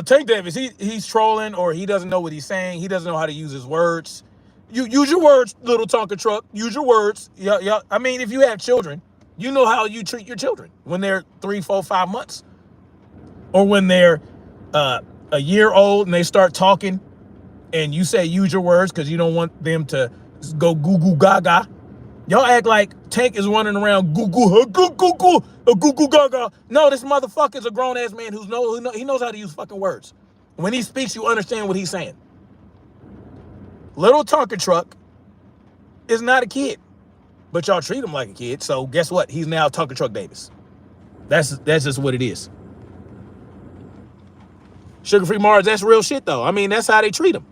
Tank Davis, he's trolling or he doesn't know what he's saying. He doesn't know how to use his words. You use your words, little Tonka Truck. Use your words. Yeah. I mean, if you have children, you know how you treat your children when they're 3, 4, 5 months, or when they're a year old and they start talking, and you say use your words because you don't want them to go goo goo gaga. Y'all act like Tank is running around goo goo gaga. No, this motherfucker's a grown ass man he knows how to use fucking words. When he speaks, you understand what he's saying. Little Tonka Truck is not a kid, but y'all treat him like a kid. So guess what? He's now Tonka Truck Davis. That's just what it is. Sugar Free Mars, that's real shit though. I mean, that's how they treat him.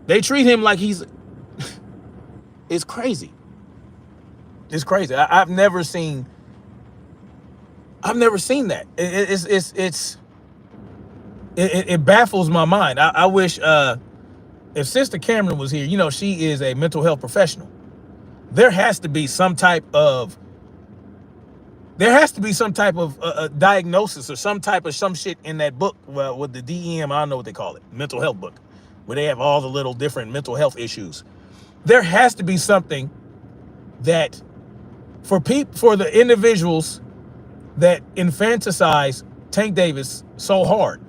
They treat him like he's. It's crazy. It's crazy. I've never seen that. It baffles my mind. I wish. If Sister Cameron was here, you know, she is a mental health professional. There has to be some type of diagnosis or some shit in that book with the DEM. I don't know what they call it, mental health book, where they have all the little different mental health issues. There has to be something that for the individuals that infantilize Tank Davis so hard.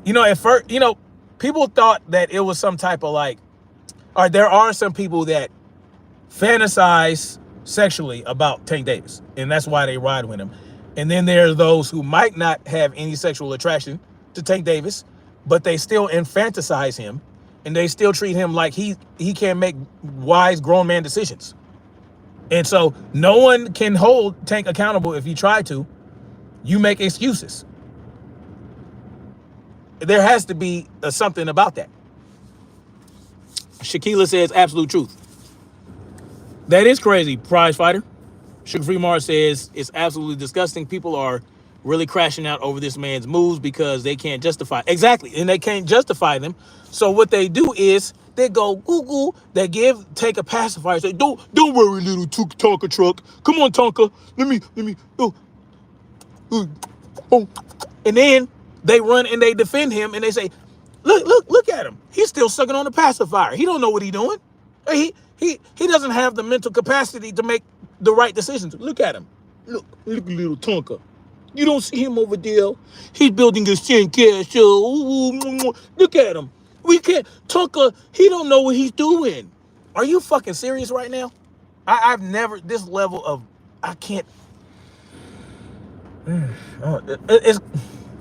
You know, at first, you know, people thought that it was some type of there are some people that fantasize sexually about Tank Davis, and that's why they ride with him. And then there are those who might not have any sexual attraction to Tank Davis, but they still infantilize him, and they still treat him like he can't make wise grown man decisions. And so no one can hold Tank accountable if you try to. You make excuses. There has to be something about that. Shaquila says absolute truth. That is crazy, prize fighter. Sugar Free Mars says it's absolutely disgusting. People are really crashing out over this man's moves because they can't justify. Exactly, and they can't justify them. So what they do is they go Google. They take a pacifier. Say, don't worry, little Tonka Truck. Come on, Tonka. Let me. Oh. And then they run and they defend him and they say, look at him. He's still sucking on the pacifier. He don't know what he's doing. He doesn't have the mental capacity to make the right decisions. Look at him. Look little Tonka. You don't see him over there. He's building a sand castle. Look at him. We can't. Tonka, he don't know what he's doing. Are you fucking serious right now? I've never, this level of, I can't.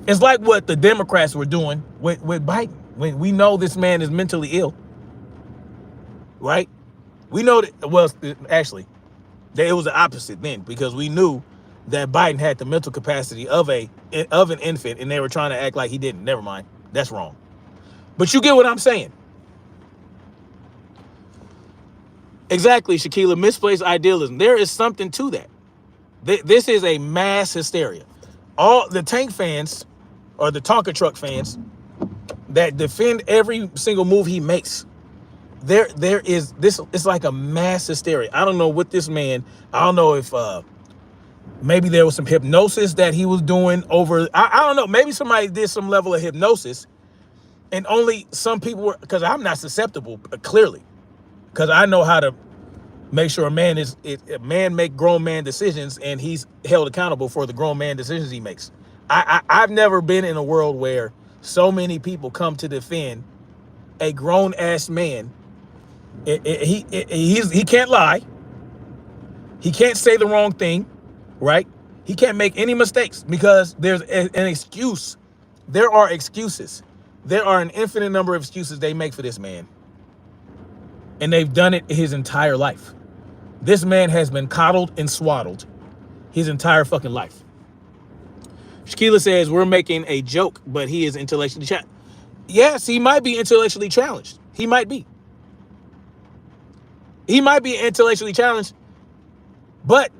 It's like what the Democrats were doing with Biden. When we know this man is mentally ill, right? We know that, well, actually, it was the opposite then, because we knew that Biden had the mental capacity of an infant, and they were trying to act like he didn't. Never mind. That's wrong. But you get what I'm saying. Exactly, Shaquila. Misplaced idealism. There is something to that. This is a mass hysteria. All the Tank fans, or the Tonka truck fans, that defend every single move he makes, there is this. It's like a mass hysteria. I don't know what this man. I don't know if maybe there was some hypnosis that he was doing over. I don't know. Maybe somebody did some level of hypnosis, and only some people were. Because I'm not susceptible, clearly, because I know how to make sure a man make grown man decisions, and he's held accountable for the grown man decisions he makes. I've never been in a world where so many people come to defend a grown ass man. He can't lie. He can't say the wrong thing, right? He can't make any mistakes because there's an excuse. There are excuses. There are an infinite number of excuses they make for this man. And they've done it his entire life. This man has been coddled and swaddled his entire fucking life. Shaquila says, we're making a joke, but he is intellectually challenged. Yes, he might be intellectually challenged. He might be. He might be intellectually challenged, but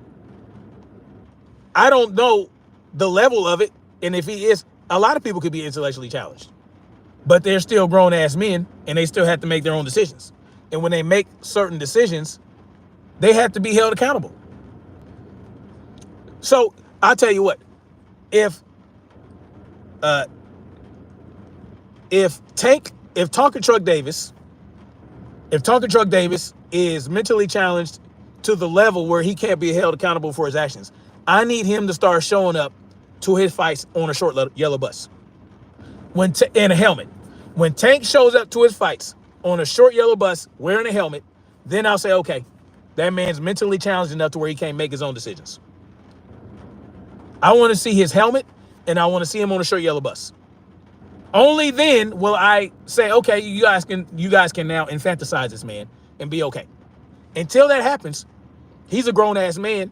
I don't know the level of it. And if he is, a lot of people could be intellectually challenged, but they're still grown ass men and they still have to make their own decisions. And when they make certain decisions, they have to be held accountable. So I'll tell you what, if Tonka Truck Davis is mentally challenged to the level where he can't be held accountable for his actions, I need him to start showing up to his fights on a short yellow bus in a helmet. When Tank shows up to his fights on a short yellow bus wearing a helmet, then I'll say, okay, that man's mentally challenged enough to where he can't make his own decisions. I want to see his helmet, and I want to see him on a short yellow bus. Only then will I say, okay, you guys can now infantilize this man and be okay. Until that happens, he's a grown ass man.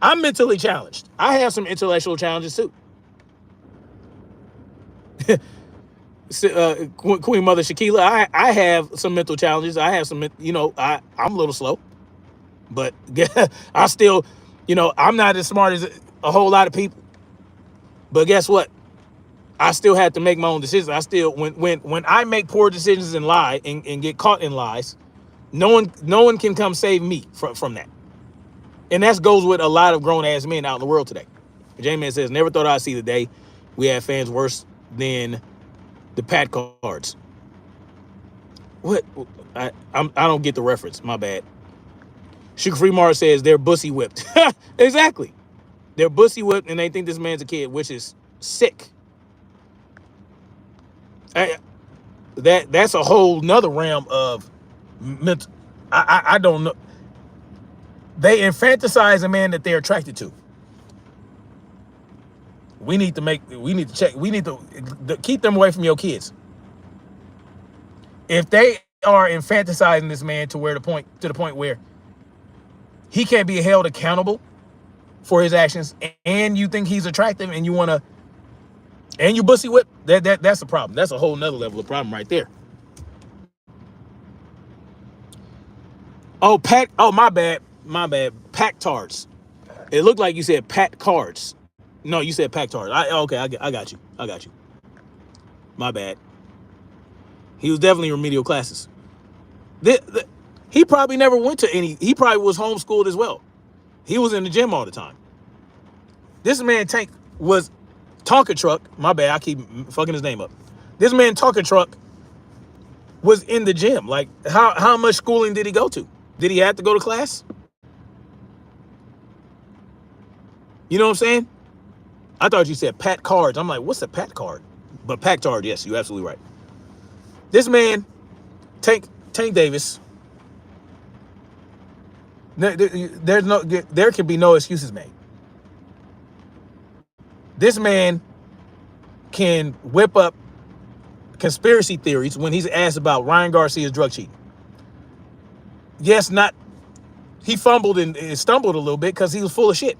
I'm mentally challenged. I have some intellectual challenges too. Queen Mother Shaquila, I have some mental challenges. I have some, I'm a little slow, but I still, I'm not as smart as a whole lot of people. But guess what? I still have to make my own decisions. I still, when I make poor decisions and lie and get caught in lies, no one can come save me from that. And that goes with a lot of grown ass men out in the world today. J-Man says, never thought I'd see the day we have fans worse than the Pat cards. What? I don't get the reference. My bad. Sugar Free Mars says they're bussy whipped. Exactly. They're bussy whipped and they think this man's a kid, which is sick. That's a whole nother realm of mental. I don't know. They infantilize a man that they're attracted to. We need to check. We need to keep them away from your kids. If they are infantilizing this man to the point where he can't be held accountable for his actions, and you think he's attractive, and you bussy whip, that's a problem. That's a whole nother level of problem right there. Oh, Pat. Oh, my bad. Pack tards. It looked like you said Pat cards. No, you said pack tards. Okay, I got you. My bad. He was definitely remedial classes. He probably never went to any. He probably was homeschooled as well. He was in the gym all the time. This man Tank was Tonka Truck. My bad, I keep fucking his name up. This man Tonka Truck was in the gym. Like, how much schooling did he go to? Did he have to go to class? You know what I'm saying? I thought you said Pat Cards. I'm like, what's a Pat Card? But Pat Card, yes, you're absolutely right. This man, Tank Davis, there can be no excuses made. This man can whip up conspiracy theories when he's asked about Ryan Garcia's drug cheating. Yes, he fumbled and stumbled a little bit because he was full of shit.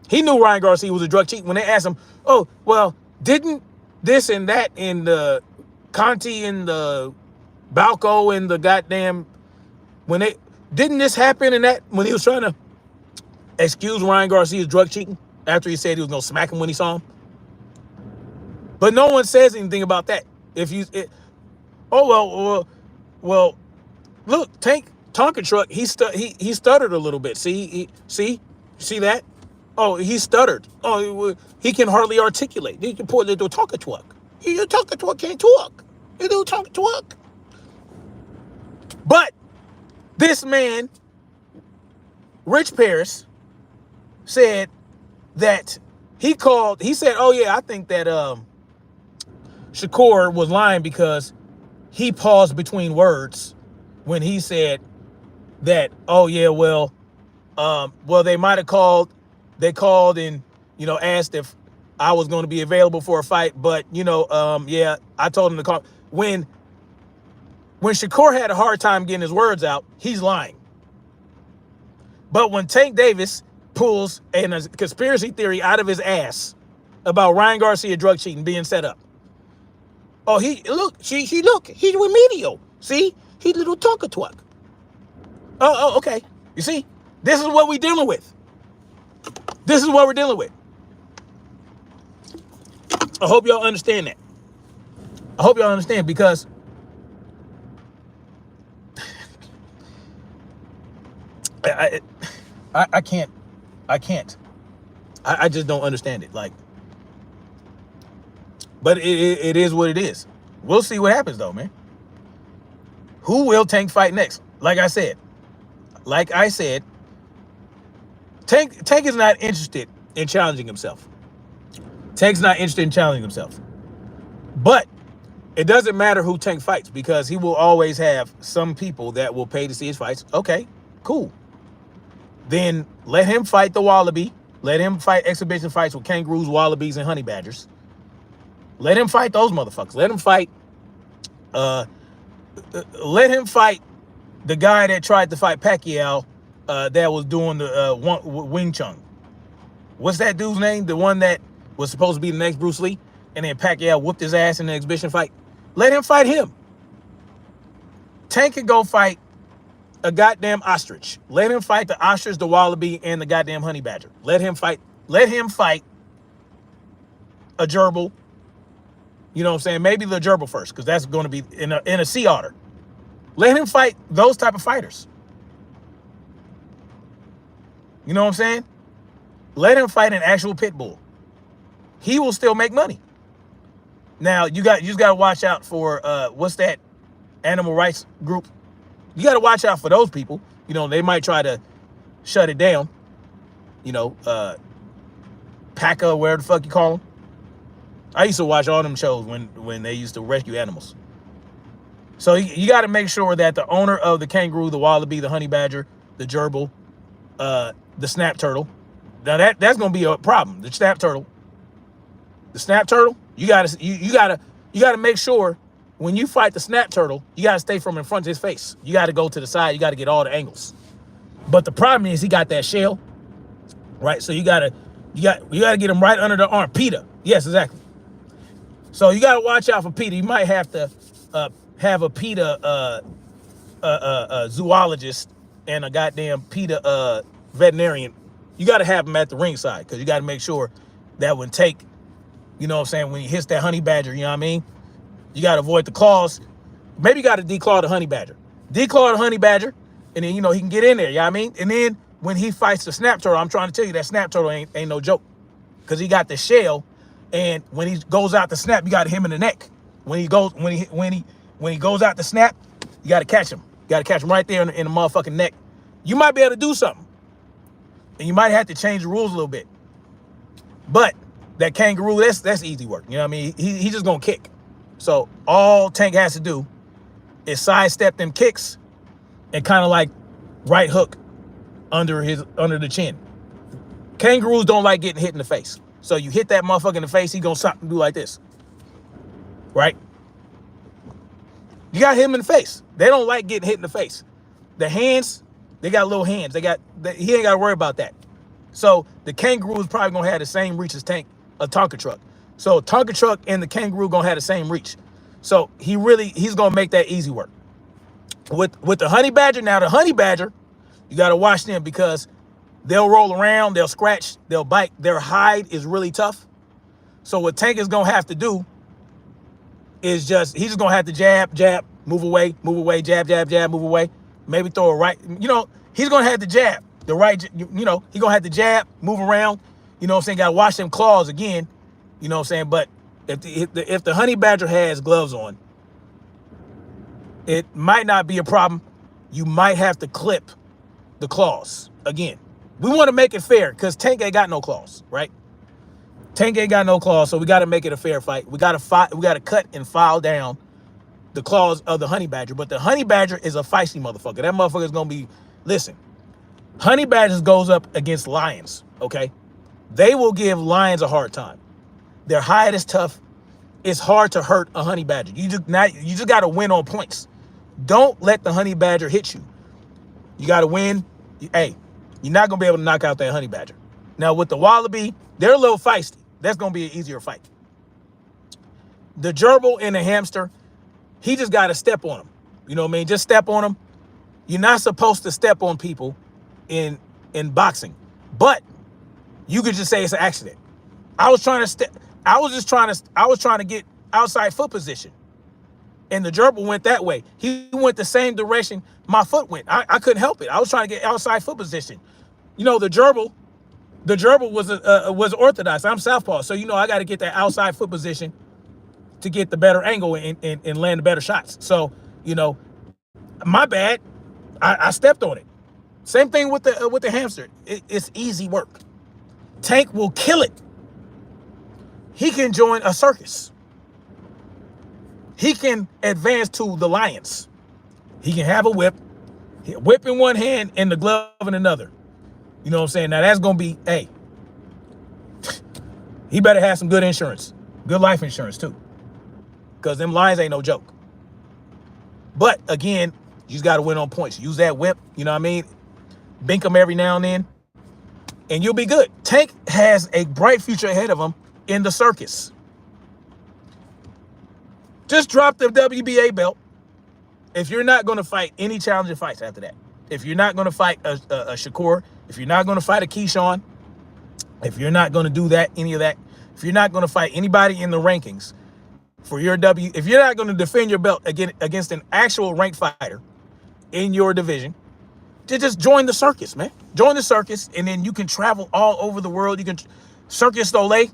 He knew Ryan Garcia was a drug cheat when they asked him, oh, well, didn't this and that in the Conti and the Balco and the goddamn, didn't this happen in that, when he was trying to excuse Ryan Garcia's drug cheating after he said he was going to smack him when he saw him? But no one says anything about that. Well, look, Tonka Truck, he stuttered a little bit. See that? Oh, he stuttered. Oh, he can hardly articulate. He can put it into a Tonka Truck. Your Tonka Truck can't talk. You do Tonka Truck. But this man, Rich Paris, said that he said, oh yeah, I think that Shakur was lying because he paused between words when he said that, oh yeah, well, they might have called. They called and, asked if I was going to be available for a fight. But, yeah, I told him to call. When Shakur had a hard time getting his words out, he's lying. But when Tank Davis pulls a conspiracy theory out of his ass about Ryan Garcia drug cheating being set up. Oh, he's remedial. See? He's little Tonka Truck. Oh, okay. You see? This is what we're dealing with. This is what we're dealing with. I hope y'all understand that. I hope y'all understand, because I can't. I just don't understand it. Like, but it is what it is. We'll see what happens though, man. Who will Tank fight next? Like I said, Tank is not interested in challenging himself. Tank's not interested in challenging himself. But it doesn't matter who Tank fights, because he will always have some people that will pay to see his fights. Okay, cool. Then let him fight the Wallaby. Let him fight exhibition fights with kangaroos, wallabies, and honey badgers. Let him fight those motherfuckers. Let him fight the guy that tried to fight Pacquiao that was doing the Wing Chun. What's that dude's name? The one that was supposed to be the next Bruce Lee, and then Pacquiao whooped his ass in the exhibition fight. Let him fight him. Tank can go fight a goddamn ostrich. Let him fight the ostrich, the wallaby, and the goddamn honey badger. Let him fight a gerbil. You know what I'm saying? Maybe the gerbil first, because that's going to be in a sea otter. Let him fight those type of fighters. You know what I'm saying? Let him fight an actual pit bull. He will still make money. Now, you just got to watch out for, what's that animal rights group? You got to watch out for those people. You know, they might try to shut it down. You know, PACA, whatever the fuck you call them. I used to watch all them shows when they used to rescue animals. So you got to make sure that the owner of the kangaroo, the wallaby, the honey badger, the gerbil, the snap turtle. Now that's going to be a problem. The snap turtle, you got to make sure when you fight the snap turtle, you got to stay from in front of his face. You got to go to the side. You got to get all the angles. But the problem is he got that shell, right? So you got to get him right under the arm. PETA. Yes, exactly. So you got to watch out for PETA. You might have to have a PETA zoologist and a goddamn PETA veterinarian. You got to have them at the ringside, because you got to make sure that when Tank, you know what I'm saying, when he hits that honey badger, you know what I mean? You got to avoid the claws. Maybe you got to declaw the honey badger. Declaw the honey badger, and then, you know, he can get in there, you know what I mean? And then when he fights the snap turtle, I'm trying to tell you that snap turtle ain't no joke. because he got the shell, and when he goes out to snap, you got him in the neck. When he goes out to snap, you got to catch him. You got to catch him right there in the motherfucking neck. You might be able to do something, and you might have to change the rules a little bit. But that kangaroo, that's easy work. You know what I mean? He's just gonna kick. So all Tank has to do is sidestep them kicks and kind of like right hook under the chin. Kangaroos don't like getting hit in the face. So you hit that motherfucker in the face, he gonna do like this. Right? You got him in the face. They don't like getting hit in the face. The hands, they got little hands. He ain't got to worry about that. So the kangaroo is probably gonna have the same reach as a Tonka truck. So a Tonka truck and the kangaroo gonna have the same reach. So he's gonna make that easy work. With the honey badger, now the honey badger, you gotta watch them because they'll roll around, they'll scratch, they'll bite. Their hide is really tough. So what Tank is gonna have to do is he's just gonna have to jab, move away, jab, move away. Maybe throw a right, he's gonna have to jab. The right, he's gonna have to jab, move around. You know what I'm saying? Gotta watch them claws again. You know what I'm saying? But if the honey badger has gloves on, it might not be a problem. You might have to clip the claws again. We want to make it fair because Tank ain't got no claws, right? Tank ain't got no claws, so we got to make it a fair fight. We got to cut and file down the claws of the honey badger. But the honey badger is a feisty motherfucker. That motherfucker is gonna be. Listen, honey badgers goes up against lions. Okay, they will give lions a hard time. Their hide is tough. It's hard to hurt a honey badger. You just got to win on points. Don't let the honey badger hit you. You got to win. Hey, you're not gonna be able to knock out that honey badger. Now with the wallaby, they're a little feisty. That's gonna be an easier fight. The gerbil and the hamster, he just got to step on them. You know what I mean? Just step on them. You're not supposed to step on people in boxing, but you could just say it's an accident. I was trying to get outside foot position, and the gerbil went that way. He went the same direction my foot went. I couldn't help it. I was trying to get outside foot position. The gerbil was orthodox. I'm southpaw, so I got to get that outside foot position to get the better angle and land the better shots. So my bad. I stepped on it. Same thing with the hamster. It's easy work. Tank will kill it. He can join a circus. He can advance to the lions. He can have a whip in one hand and the glove in another. You know what I'm saying? Now that's gonna be, hey, he better have some good insurance, good life insurance too, because them lions ain't no joke. But again, you just got to win on points. Use that whip, you know what I mean? Bink them every now and then, and you'll be good. Tank has a bright future ahead of him in the circus. Just drop the WBA belt. If you're not going to fight any challenging fights after that, if you're not going to fight a Shakur, if you're not going to fight a Keyshawn, if you're not going to do any of that, if you're not going to fight anybody in the rankings for your if you're not going to defend your belt against an actual ranked fighter in your division, just join the circus, man. Join the circus, and then you can travel all over the world. You can Circus Soleil.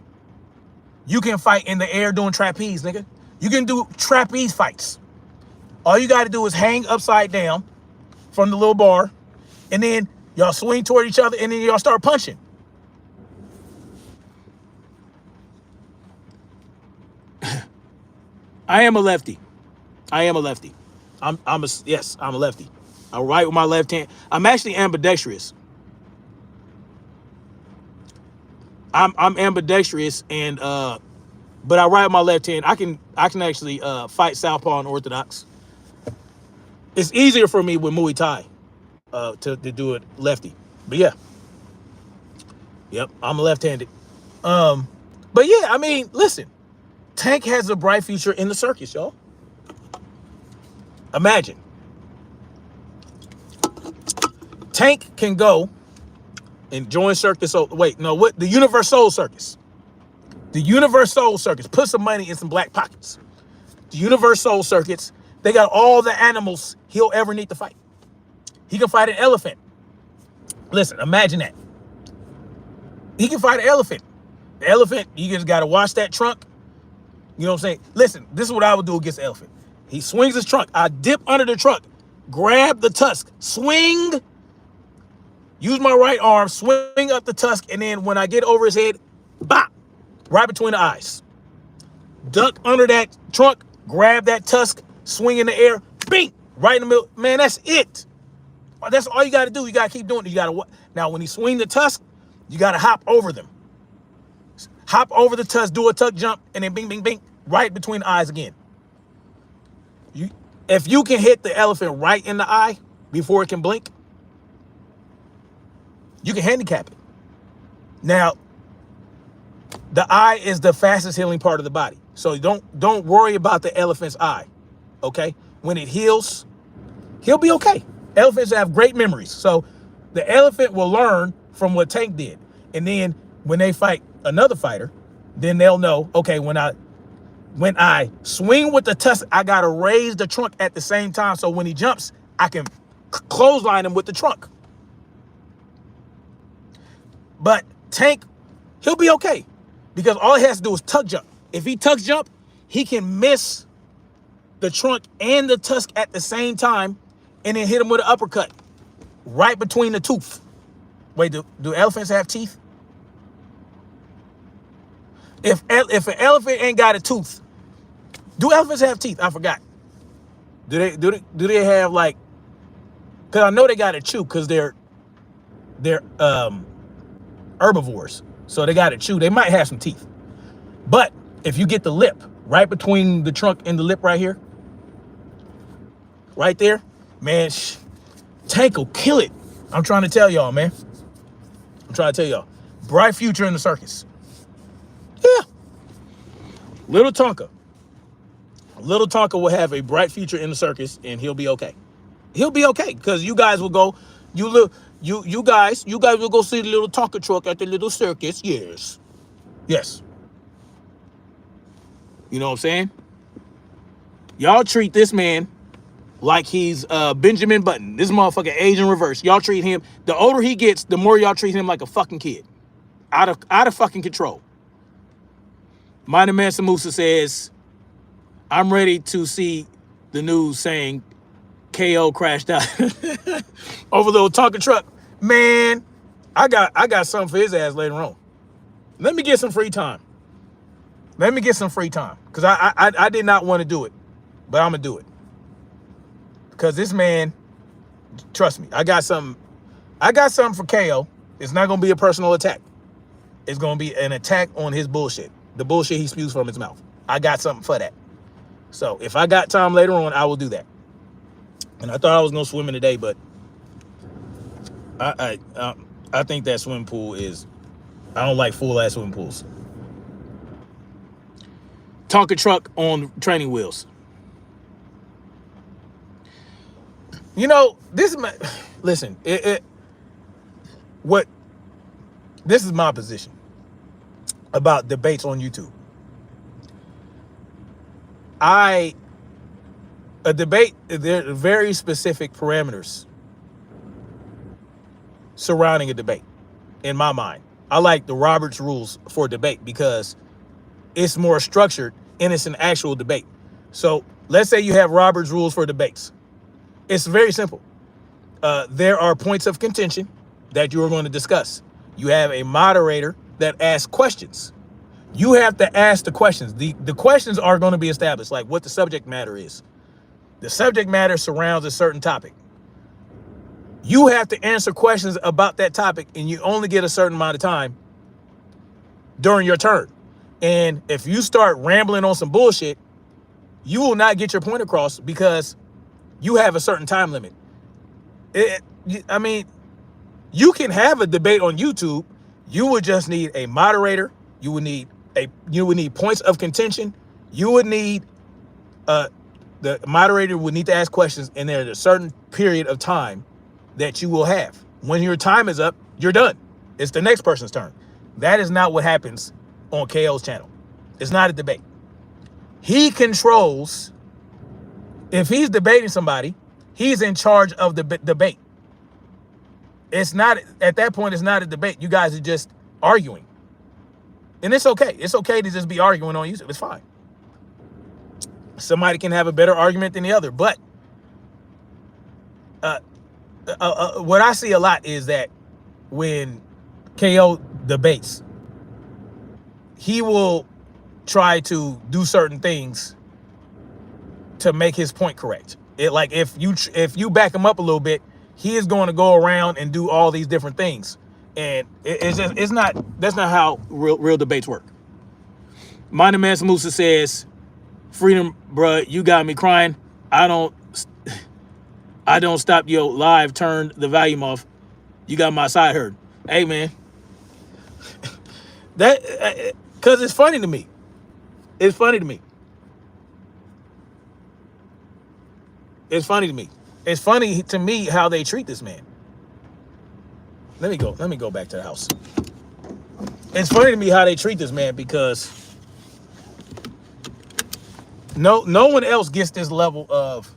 You can fight in the air doing trapeze, nigga. You can do trapeze fights. All you got to do is hang upside down from the little bar, and then y'all swing toward each other, and then y'all start punching. I am a lefty. I'm a lefty. I'm a lefty. I write with my left hand. I'm actually ambidextrous. I'm ambidextrous, and but I write with my left hand. I can actually fight southpaw and orthodox. It's easier for me with Muay Thai to do it lefty. But yeah. Yep, I'm left-handed. But yeah, I mean, listen. Tank has a bright future in the circus, y'all. Imagine. Tank can go and join Circus. The Universal Circus. The Universal Circus. Put some money in some black pockets. The Universal Circuits. They got all the animals he'll ever need to fight. He can fight an elephant. Listen, imagine that. He can fight an elephant. The elephant, you just got to watch that trunk. You know what I'm saying? Listen, this is what I would do against the elephant. He swings his trunk. I dip under the trunk, grab the tusk, swing, use my right arm, swing up the tusk, and then when I get over his head, bop, right between the eyes. Duck under that trunk, grab that tusk, swing in the air, bing, right in the middle. Man, that's it. That's all you got to do. You got to keep doing it. You got to, now when he swing the tusk, you got to hop over them. Hop over the tusk, do a tuck jump, and then bing, bing, bing, right between the eyes again. If you can hit the elephant right in the eye before it can blink, you can handicap it. Now, the eye is the fastest healing part of the body. So don't worry about the elephant's eye, okay? When it heals, he'll be okay. Elephants have great memories. So the elephant will learn from what Tank did. And then when they fight another fighter, then they'll know, okay, when I swing with the tusk, I got to raise the trunk at the same time. So when he jumps, I can clothesline him with the trunk. But Tank, he'll be okay because all he has to do is tuck jump. If he tuck jump, he can miss the trunk and the tusk at the same time and then hit him with an uppercut right between the tooth. Wait, do elephants have teeth? If an elephant ain't got a tooth, do elephants have teeth? I forgot. Do they have like? Because I know they got to chew because they're herbivores, so they got to chew. They might have some teeth, but if you get the lip right between the trunk and the lip right here, right there, man, Tank will kill it. I'm trying to tell y'all, man. I'm trying to tell y'all. Bright future in the circus. Yeah. Little Tonka will have a bright future in the circus, and he'll be okay. He'll be okay because you guys will go. You guys will go see the little Tonka truck at the little circus. Yes. You know what I'm saying? Y'all treat this man like he's Benjamin Button. This motherfucker age in reverse. Y'all treat him. The older he gets, the more y'all treat him like a fucking kid. Out of fucking control. Minor Mansa Musa says, I'm ready to see the news saying KO crashed out over the Tonka truck. Man, I got something for his ass later on. Let me get some free time. Because I did not want to do it, but I'm going to do it. Because this man, trust me, I got something for KO. It's not going to be a personal attack. It's going to be an attack on his bullshit. The bullshit he spews from his mouth. I got something for that. So if I got time later on, I will do that. And I thought I was going to swim in today, but I think that swimming pool is, I don't like full-ass swimming pools. Tonka truck on training wheels. You know, this is my, listen, this is my position about debates on YouTube. A debate, there are very specific parameters surrounding a debate, in my mind. I like the Roberts rules for debate because it's more structured and it's an actual debate. So let's say you have Roberts rules for debates. It's very simple. There are points of contention that you are going to discuss. You have a moderator that asks questions. You have to ask the questions. The questions are going to be established, like what the subject matter is. The subject matter surrounds a certain topic. You have to answer questions about that topic, and you only get a certain amount of time during your turn. And if you start rambling on some bullshit, you will not get your point across because you have a certain time limit. I mean, you can have a debate on YouTube. You would just need a moderator. You would need points of contention. You would need the moderator would need to ask questions, and there's a certain period of time that you will have. When your time is up, you're done. It's the next person's turn. That is not what happens on KO's channel. It's not a debate. He controls, if he's debating somebody, he's in charge of the debate. It's not, at that point, it's not a debate. You guys are just arguing. And it's okay. It's okay to just be arguing on YouTube. It's fine. Somebody can have a better argument than the other. But what I see a lot is that when KO debates, he will try to do certain things to make his point correct. It like if you back him up a little bit, he is going to go around and do all these different things. And that's not how real debates work. Minor Man Musa says, "Freedom, bruh, you got me crying. I don't stop your live. Turn the volume off. You got my side heard." Hey man, that because it's funny to me. It's funny to me. It's funny to me. It's funny to me how they treat this man. Let me go back to the house. It's funny to me how they treat this man because no one else gets this level of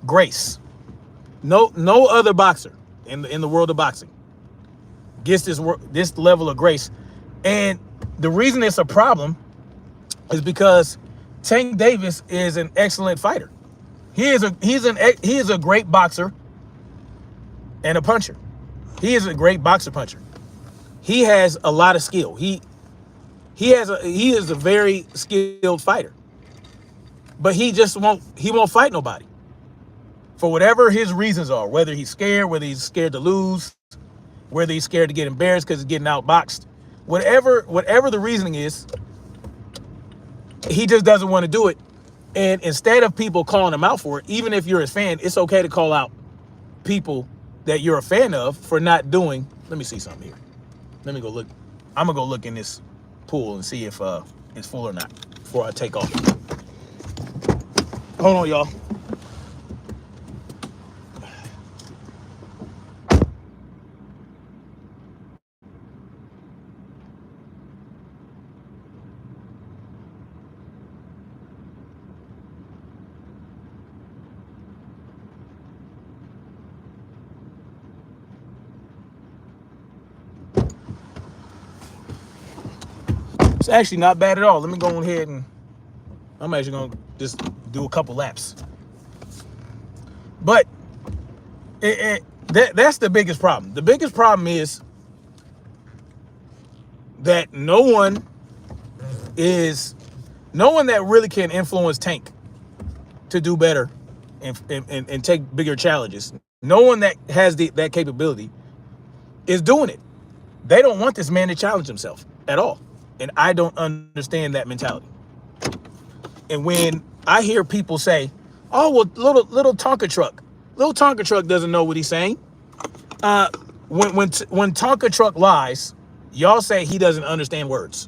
grace. No other boxer in the world of boxing gets this level of grace. And the reason it's a problem is because Tank Davis is an excellent fighter. He is a great boxer and a puncher. He is a great boxer puncher. He has a lot of skill. He is a very skilled fighter. But he won't fight nobody. For whatever his reasons are, whether he's scared, whether he's scared to lose, whether he's scared to get embarrassed because he's getting outboxed, whatever the reasoning is, he just doesn't want to do it. And instead of people calling him out for it, even if you're a fan, it's okay to call out people that you're a fan of for not doing. Let me see something here. Let me go look. I'm gonna go look in this pool and see if it's full or not before I take off. Hold on, y'all. It's actually not bad at all. Let me go ahead and I'm actually going to just do a couple laps. But that's the biggest problem. The biggest problem is that no one that really can influence Tank to do better and take bigger challenges. No one that has that capability is doing it. They don't want this man to challenge himself at all. And I don't understand that mentality. And when I hear people say, "Oh, well, little Tonka truck doesn't know what he's saying." When Tonka truck lies, y'all say he doesn't understand words.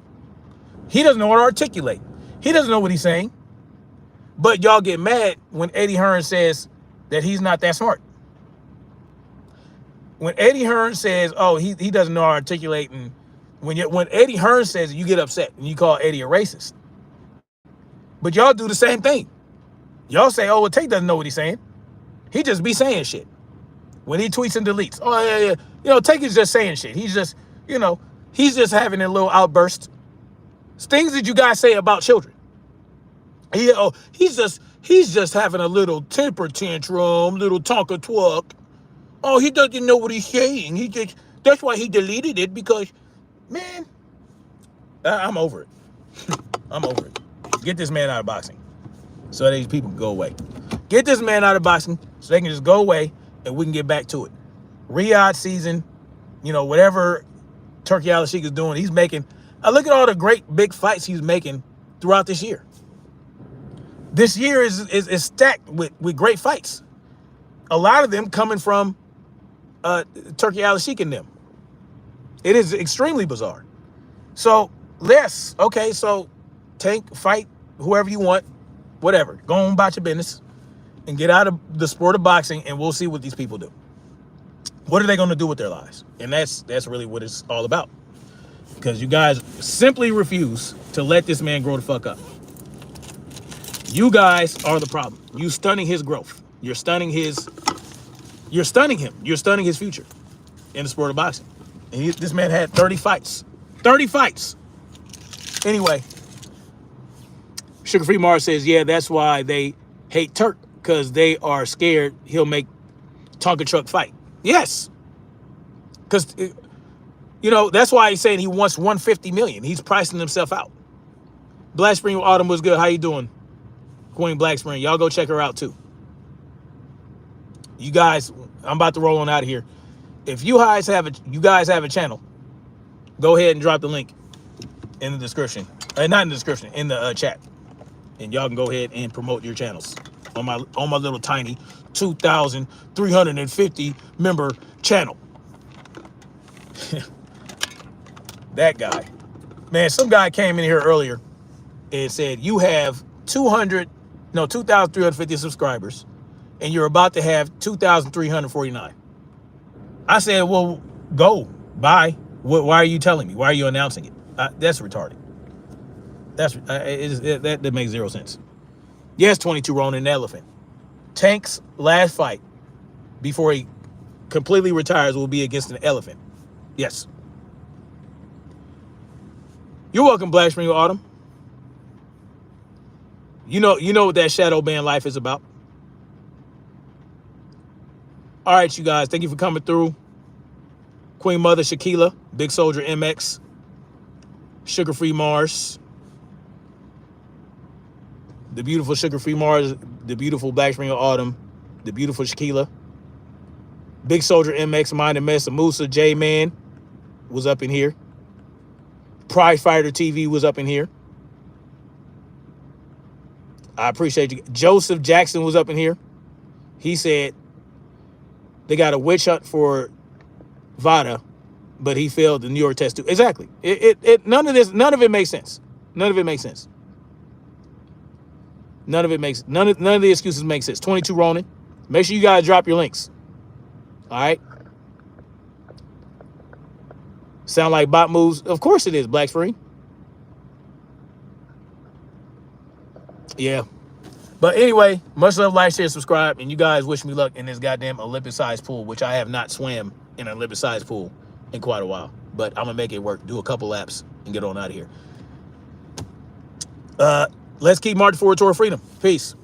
He doesn't know how to articulate. He doesn't know what he's saying. But y'all get mad when Eddie Hearn says that he's not that smart. When Eddie Hearn says, "Oh, he doesn't know how to articulate," and when Eddie Hearn says it, you get upset and you call Eddie a racist. But y'all do the same thing. Y'all say, "Oh, well, Tank doesn't know what he's saying. He just be saying shit." When he tweets and deletes. "Oh, yeah. Tank is just saying shit. He's just, he's just having a little outburst." It's things that you guys say about children. He's just having a little temper tantrum, little Tonka twuck. "Oh, he doesn't know what he's saying. That's why he deleted it because," man, I'm over it. I'm over it. Get this man out of boxing so these people can go away. Get this man out of boxing so they can just go away and we can get back to it. Riyadh season, whatever Turkey Al-Sheikh is doing, he's making. Look at all the great big fights he's making throughout this year. This year is stacked with great fights. A lot of them coming from Turkey Al-Sheikh and them. It is extremely bizarre. So, so Tank, fight whoever you want, whatever. Go on about your business and get out of the sport of boxing, and we'll see what these people do. What are they going to do with their lives? And that's really what it's all about. Because you guys simply refuse to let this man grow the fuck up. You guys are the problem. You stunning his growth. You're stunning him. You're stunning his future in the sport of boxing. And this man had 30 fights. 30 fights. Anyway, Sugar Free Mars says, yeah, that's why they hate Turk, because they are scared he'll make Tonka Truck fight. Yes. Because, that's why he's saying he wants 150 million. He's pricing himself out. Black Spring Autumn was good. How you doing, Queen Black Spring? Y'all go check her out too. You guys, I'm about to roll on out of here. If you guys have a channel, go ahead and drop the link in the description. Not in the description, in the chat. And y'all can go ahead and promote your channels on my little tiny 2,350 member channel. That guy. Man, some guy came in here earlier and said, you have 2,350 subscribers, and you're about to have 2,349. I said, well, go. Bye. Why are you telling me? Why are you announcing it? That's retarded. That makes zero sense. Yes, 22 Ronin and Elephant. Tank's last fight before he completely retires will be against an elephant. Yes. You're welcome, Black Spring Autumn. You know what that shadow band life is about. All right, you guys. Thank you for coming through. Queen Mother Shaquila, Big Soldier MX, Sugar Free Mars, the beautiful Sugar Free Mars, the beautiful Black Spring Autumn, the beautiful Shaquila, Big Soldier MX, Mind and Mess, Musa, J-Man was up in here. Pride Fighter TV was up in here. I appreciate you. Joseph Jackson was up in here. He said they got a witch hunt for Vada, but he failed the New York test too. Exactly. None of it makes sense. None of it makes sense. None of the excuses make sense. 22 Ronin. Make sure you guys drop your links. All right. Sound like bot moves? Of course it is, Black Spring. Yeah. But anyway, much love, like, share, subscribe, and you guys wish me luck in this goddamn Olympic-sized pool, which I have not swam in an Olympic-sized pool in quite a while. But I'm going to make it work. Do a couple laps and get on out of here. Let's keep marching forward toward freedom. Peace.